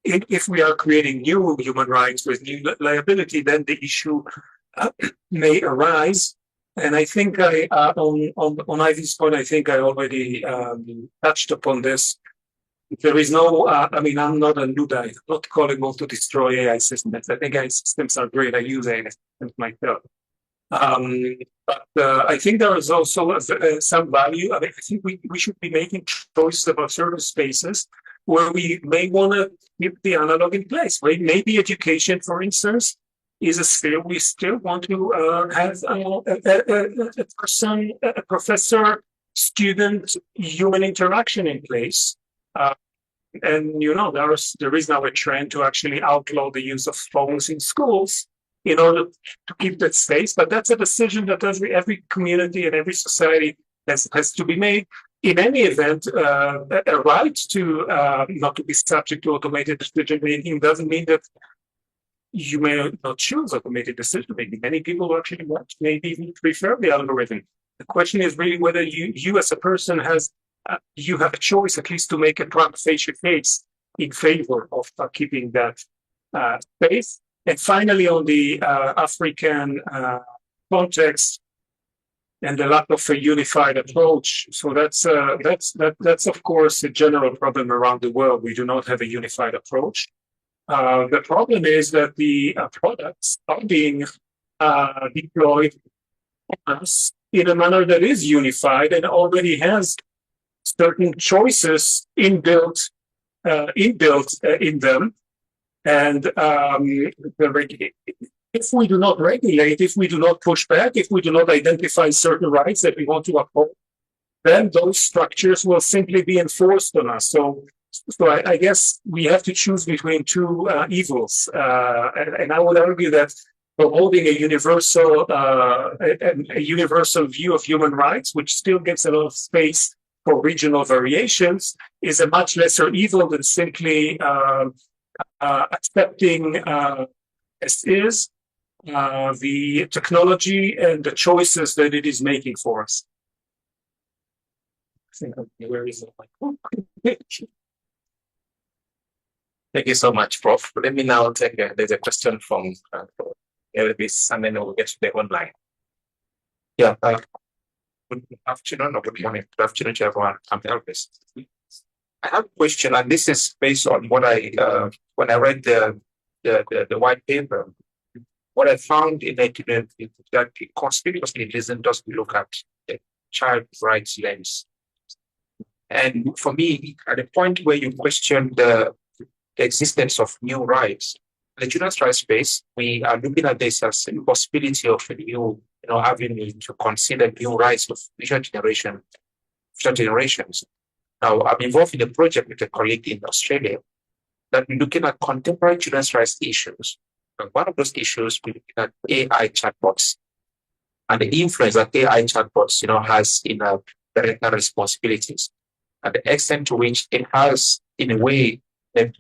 If we are creating new human rights with new liability, then the issue may arise. And I think on Ivy's point, I think I already touched upon this. There is no, I'm not a Luddite. I'm not calling all to destroy AI systems. I think AI systems are great. I use AI systems myself. But I think there is also some value. I think we should be making choices about certain spaces where we may want to keep the analog in place. Right? Maybe education, for instance, is a skill. We still want to have a professor-student human interaction in place. And there is now a trend to actually outlaw the use of phones in schools in order to keep that space. But that's a decision that every community and every society has to be made. In any event, a right to not to be subject to automated decision making doesn't mean that you may not choose automated decision making. Many people actually want, maybe even prefer the algorithm. The question is really whether you as a person you have a choice at least to make a drug face-to-face in favor of keeping that space. And finally, on the African context and the lack of a unified approach, so that's of course a general problem around the world. We do not have a unified approach. The problem is that the products are being deployed on us in a manner that is unified and already has certain choices inbuilt in them. And if we do not regulate, if we do not push back, if we do not identify certain rights that we want to uphold, then those structures will simply be enforced on us. So I guess we have to choose between two evils. And I would argue that promoting a universal view of human rights, which still gives a lot of space for regional variations, is a much lesser evil than simply accepting as is the technology and the choices that it is making for us. I think where is it? Thank you so much, Prof. Let me now take there's a question from Elvis, and then we'll get to the online. Yeah. Good afternoon or good morning. Good afternoon to everyone. I'm Elvis. I have a question, and this is based on what when I read the white paper. What I found in it is that it conspicuously doesn't look at the child rights lens. And for me, at the point where you question the existence of new rights, in the children's rights space, we are looking at this as a possibility of a new avenue to consider new rights of future generations. Now, I'm involved in a project with a colleague in Australia that we're looking at contemporary children's rights issues. And one of those issues, we're looking at AI chatbots and the influence that AI chatbots, has in parental responsibilities, and the extent to which it has, in a way, to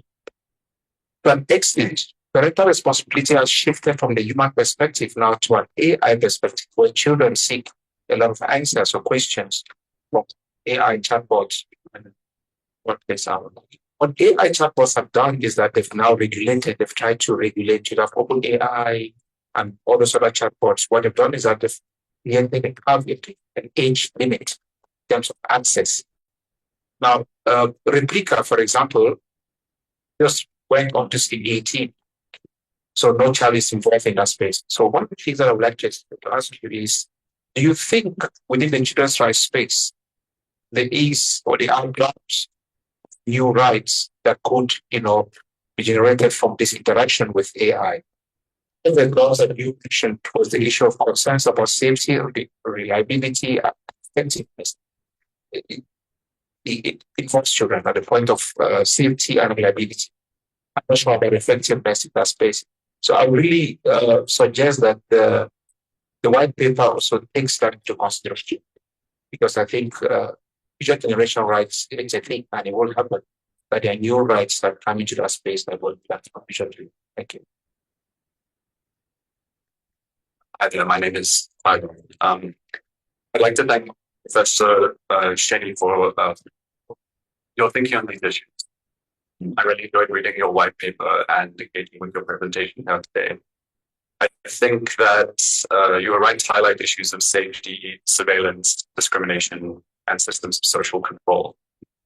an extent, parental responsibility has shifted from the human perspective now to an AI perspective, where children seek a lot of answers or questions from AI chatbots and what they are. What AI chatbots have done is that they've now regulated, they've tried to regulate. You have OpenAI and all those other chatbots. What they've done is that they've have an age limit in terms of access. Now, Replica, for example, just went on to stage 18. So no child is involved in that space. So one of the things that I would like to ask you is, do you think within the children's rights space, there is or there are gaps, new rights that could, be generated from this interaction with AI? And the laws that you mentioned was the issue of concerns about safety, reliability, and effectiveness. It involves children at the point of safety and reliability. I'm not sure about effectiveness in that space. So I really suggest that the white paper also takes that into consideration, because I think future generation rights, it's a thing and it will happen, but there are new rights that come into that space that will be efficiently. Thank you. Hi there, my name is Clive. I'd like to thank Professor Shany for your thinking on these issues. I really enjoyed reading your white paper and engaging with your presentation here today. I think that you were right to highlight issues of safety, surveillance, discrimination, and systems of social control.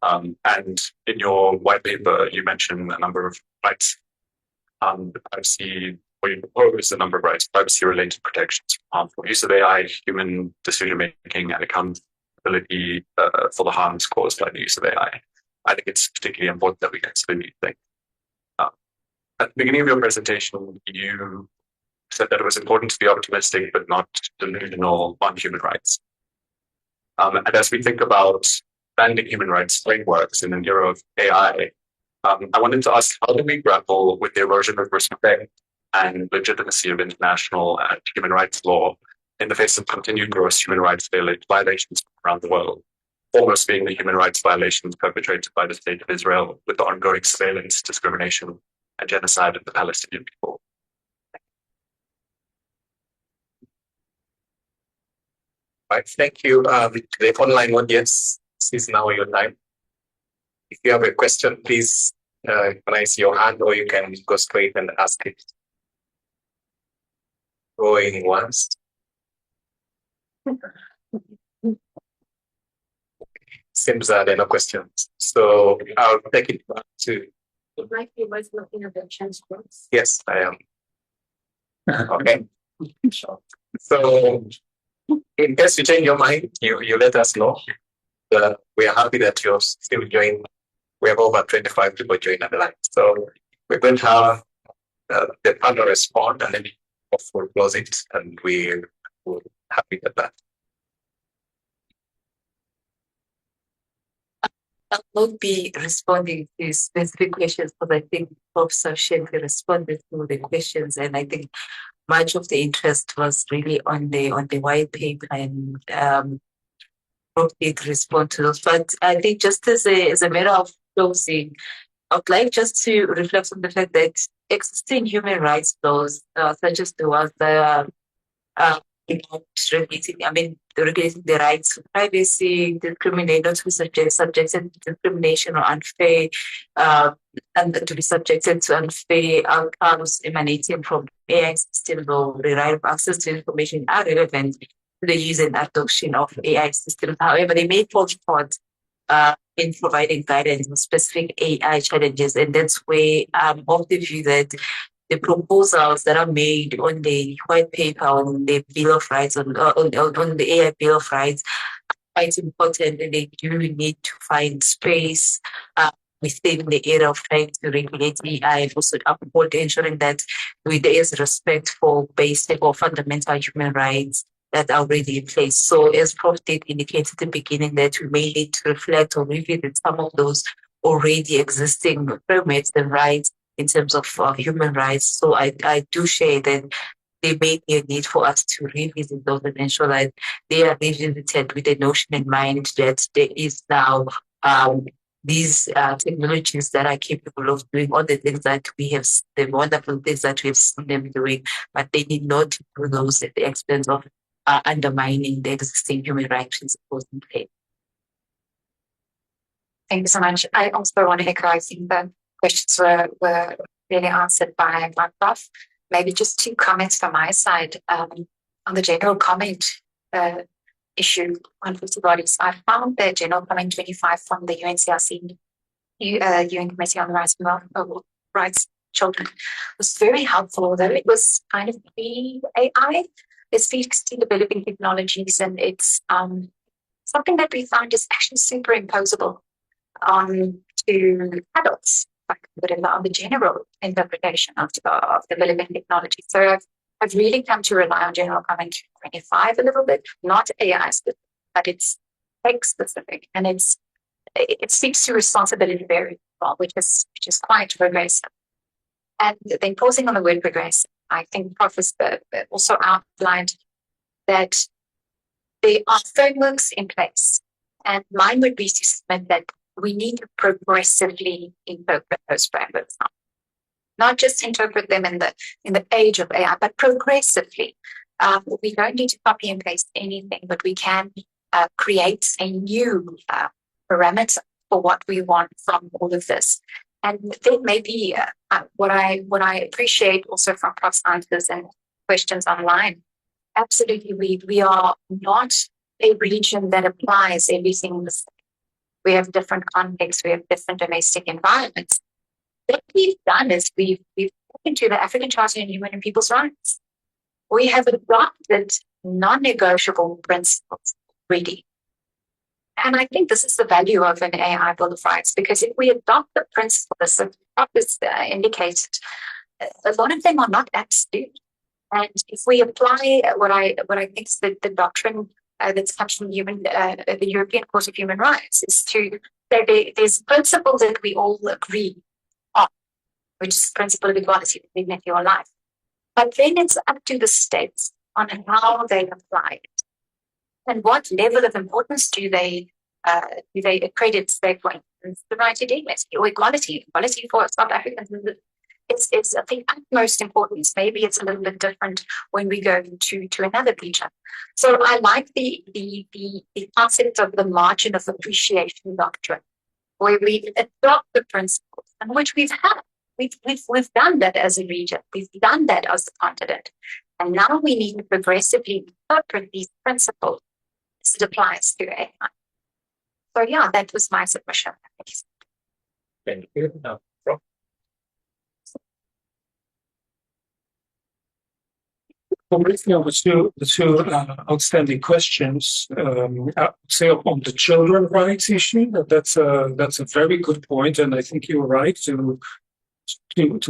And in your white paper, you mentioned a number of rights. Privacy, or you propose a number of rights, privacy-related protections from harmful use of AI, human decision-making, and accountability for the harms caused by the use of AI. I think it's particularly important that we consider these things. At the beginning of your presentation, you said that it was important to be optimistic but not delusional on human rights. And as we think about expanding human rights frameworks in an era of AI, I wanted to ask, how do we grapple with the erosion of respect and legitimacy of international and human rights law in the face of continued gross human rights violations around the world, foremost being the human rights violations perpetrated by the State of Israel with the ongoing surveillance, discrimination, and genocide of the Palestinian people? Right, thank you. The online audience, this is now your time. If you have a question, please raise your hand, or you can go straight and ask it. Going once. Seems there are no questions. So I'll take it back to. It might be worth looking at the transcripts. Yes, I am. Okay. So in case you change your mind, you let us know. We are happy that you're still joining. We have over 25 people joining the line. So we're going to have the panel respond, and then we'll close it, and we're happy with that. I won't be responding to specific questions, because I think Professor Shany responded to the questions, and I think much of the interest was really on the white paper, and Prof did respond to those. But I think just as a matter of closing, I would like just to reflect on the fact that existing human rights laws, such as the ones that are regulating the rights to privacy, not to be subjected to discrimination or unfair, and to be subjected to unfair outcomes emanating from AI systems or the right of access to information are relevant to the use and adoption of AI systems. However, they may fall short in providing guidance on specific AI challenges, and that's where I'm of the view that the proposals that are made on the white paper on the Bill of Rights, on the AI Bill of Rights, are quite important, and they do need to find space within the area of trying to regulate AI, and also uphold ensuring that there is respect for basic or fundamental human rights that are already in place. So as Prof did indicate at the beginning, that we may need to reflect or revisit some of those already existing frameworks and rights in terms of human rights. So I do share that there may be a need for us to revisit those and ensure that they are revisited with the notion in mind that there is now these technologies that are capable of doing all the things that we have, the wonderful things that we have seen them doing, but they need not do those at the expense of undermining the existing human rights principles in place. Thank you so much. I also want to echo, I think the questions were really answered by Prof. Maybe just 2 comments from my side on the general comment issue on feasibility bodies. I found the general comment 25 from the UNCRC, UN Committee on the Rights of Children, was very helpful, although it was kind of pre-AI. There's developing technologies, and it's something that we find is actually superimposable to adults, like on the general interpretation of developing technology. So I've really come to rely on general comment 25 a little bit, not AI specific, but it's tech specific, and it speaks to responsibility very well, which is quite progressive. And then pausing on the word progressive, I think Prof also outlined that there are frameworks in place, and mine would be to submit that we need to progressively interpret those frameworks now. Not just interpret them in the age of AI, but progressively. We don't need to copy and paste anything, but we can create a new parameter for what we want from all of this. And then maybe what I appreciate also from Prof scientists and questions online, absolutely, we are not a region that applies everything the same. We have different contexts, we have different domestic environments. What we've done is we've looked into the African Charter on Human and People's Rights. We have adopted non-negotiable principles already. And I think this is the value of an AI Bill of Rights, because if we adopt the principles, as Prof indicated, a lot of them are not absolute. And if we apply what I think is the doctrine that comes from the European Court of Human Rights, is to say there's principles that we all agree on, which is the principle of equality, dignity, or life. But then it's up to the states on how they apply it, and what level of importance do they accredit, say, for instance, the right to dignity or equality for South Africans. It's of the utmost importance. Maybe it's a little bit different when we go to another region. So I like the concept of the margin of appreciation doctrine, where we adopt the principles, and which we've had. We've done that as a region. We've done that as a continent. And now we need to progressively interpret these principles as it applies to AI. So yeah, that was my submission. Thank you. Prof. Well, briefly on the two outstanding questions, I would say on the children's rights issue, that's a very good point, and I think you're right to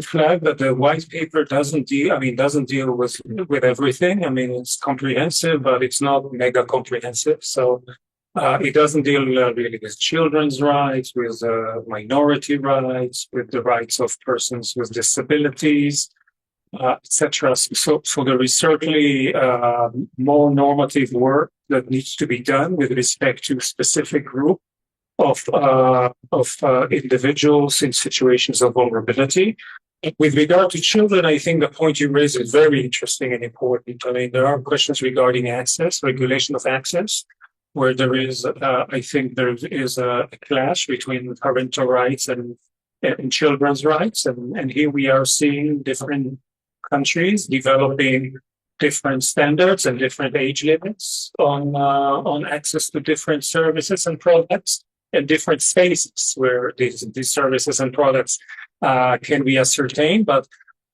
flag that the white paper doesn't deal with everything. I mean, it's comprehensive, but it's not mega comprehensive. So it doesn't deal really with children's rights, with minority rights, with the rights of persons with disabilities, etc. So there is certainly more normative work that needs to be done with respect to specific group of individuals in situations of vulnerability. With regard to children, I think the point you raise is very interesting and important. I mean, there are questions regarding access, regulation of access, where there is, I think there is a clash between parental rights and children's rights. And here we are seeing different countries developing different standards and different age limits on access to different services and products, and different spaces where these services and products can be ascertained. But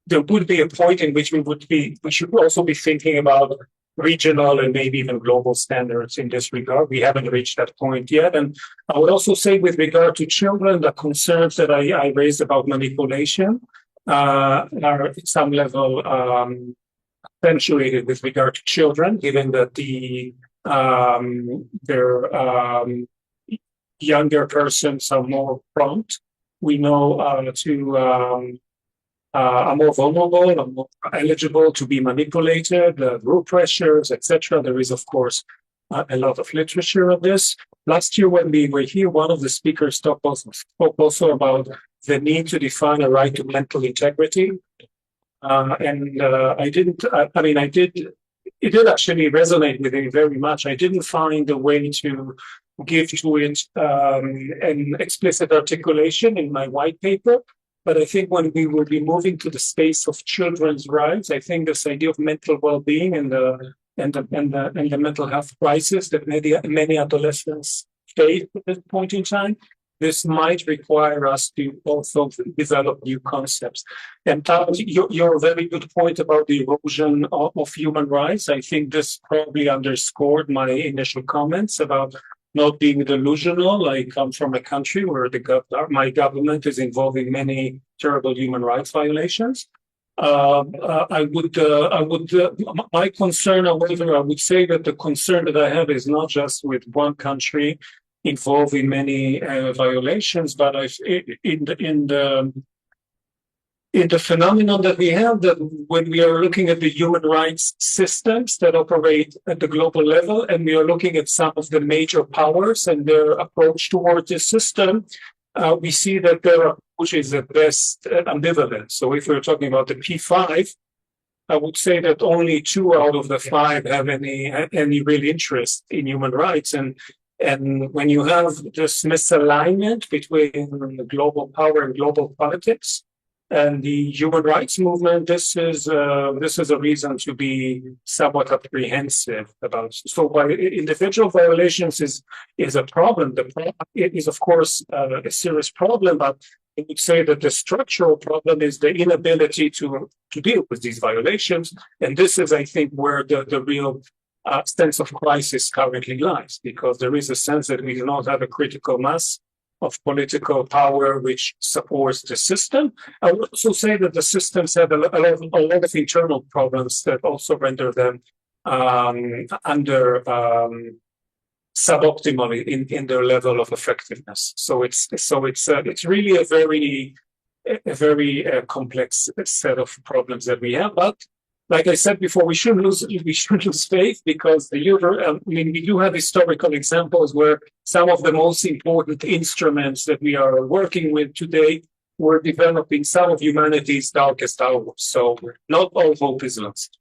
there would be a point in which we should also be thinking about regional and maybe even global standards in this regard. We haven't reached that point yet. And I would also say, with regard to children, the concerns that I raised about manipulation are at some level accentuated with regard to children, given that their younger persons are more prompt. We know are more vulnerable, are more eligible to be manipulated, group pressures, etc. There is, of course, a lot of literature on this. Last year, when we were here, one of the speakers spoke also about the need to define a right to mental integrity. It did actually resonate with me very much. I didn't find a way to give to it an explicit articulation in my white paper. But I think when we will be moving to the space of children's rights, I think this idea of mental well-being and the mental health crisis that many adolescents face at this point in time this might require us to also develop new concepts. And your very good point about the erosion of human rights, I think this probably underscored my initial comments about not being delusional. I come from a country where my government is involved in many terrible human rights violations. My concern, however, I would say that the concern that I have is not just with one country involved in many violations, but in the phenomenon that we have, that when we are looking at the human rights systems that operate at the global level, and we are looking at some of the major powers and their approach towards the system, we see that their approach is at best ambivalent. So if we're talking about the P5, I would say that only 2 out of the 5 have any real interest in human rights. And when you have this misalignment between the global power and global politics and the human rights movement, this is a reason to be somewhat apprehensive about. So while individual violations is a problem, it is of course a serious problem, but I would say that the structural problem is the inability to deal with these violations, and this is, I think, where the real sense of crisis currently lies, because there is a sense that we do not have a critical mass of political power which supports the system. I would also say that the systems have a lot of internal problems that also render them under suboptimal in their level of effectiveness. So it's really a very complex set of problems that we have. But like I said before, we shouldn't lose faith, because we do have historical examples where some of the most important instruments that we are working with today were developed in some of humanity's darkest hours. So not all hope is lost.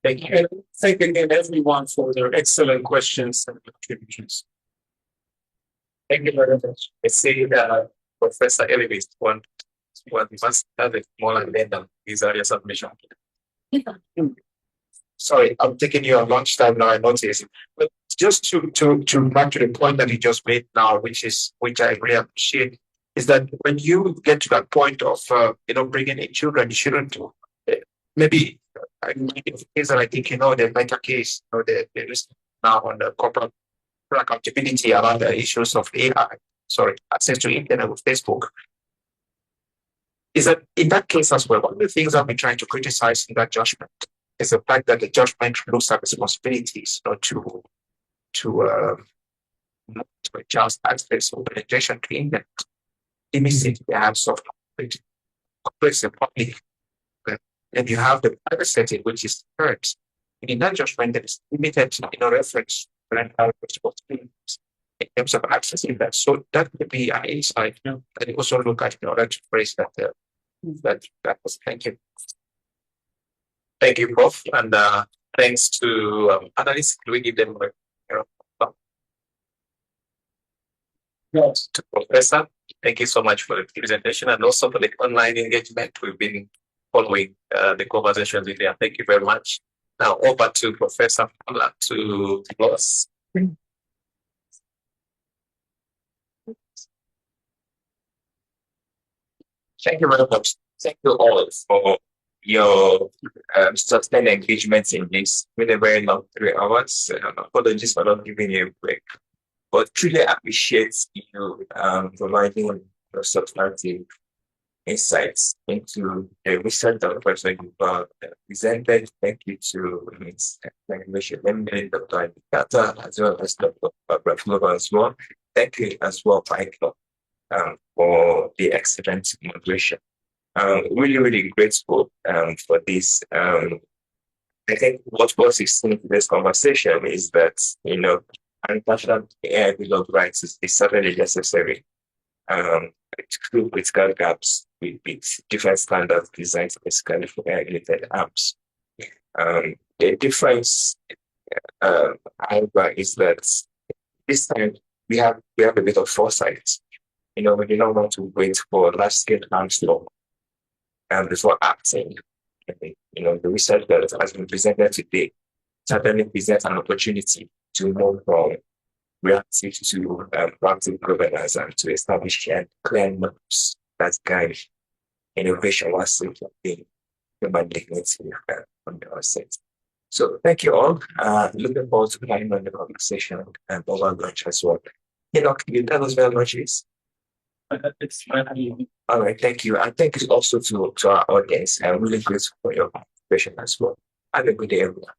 Thank you. And thank again everyone for their excellent questions and contributions. Thank you very much. I see Professor Elvis must have a small addendum. These are your submission. Sorry, I'm taking you on lunchtime now, I notice. But just to back to the point that you just made now, which I really appreciate, is that when you get to that point of bringing in children, you shouldn't maybe in the case that I think the better case, there is now on the corporate accountability around the issues of access to internet with Facebook. Is that in that case as well, one of the things I've been trying to criticize in that judgment is the fact that the judgment looks at responsibilities, to adjust access or penetration to internet, limiting the hands of corporates and public. Then you have the private setting, which is third. And in that judgment, there is limited reference to parental responsibilities in terms of accessing that. So that could be an insight that you also look at in order to phrase that. That was. Thank you. Thank you, Prof. And thanks to panelists. Do we give them yes. To Professor? Thank you so much for the presentation and also for the online engagement. We've been following the conversations with you. Thank you very much. Now over to Professor Paula to close. Thank you very much. Thank you all for your sustained engagement in this. With a very long 3 hours. Apologies for not giving you a break, but truly appreciate you providing your substantive insights into the research that Professor Yuval presented. Thank you to Ms. Dr. Abikata, as well as Dr. Barbara as well. Thank you as well, Michael, for the excellent moderation. Really, really grateful for this. I think what was seen in this conversation is that, international AI bill of rights is certainly necessary. It's got gaps with different standards designed specifically for AI-related apps. The difference, however, is that this time we have a bit of foresight. We do not want to wait for large-scale harms law before acting. The research that has been presented today certainly presents an opportunity to move from reactive to proactive governance and to establish clear norms that guide innovation while still keeping human dignity on the outset. So thank you all. Looking forward to carrying on the conversation and over lunch as well. Enoch, can you tell us where lunch is? It's fine. All right, thank you. And thank you also to our audience. I'm really grateful for your participation as well. Have a good day, everyone.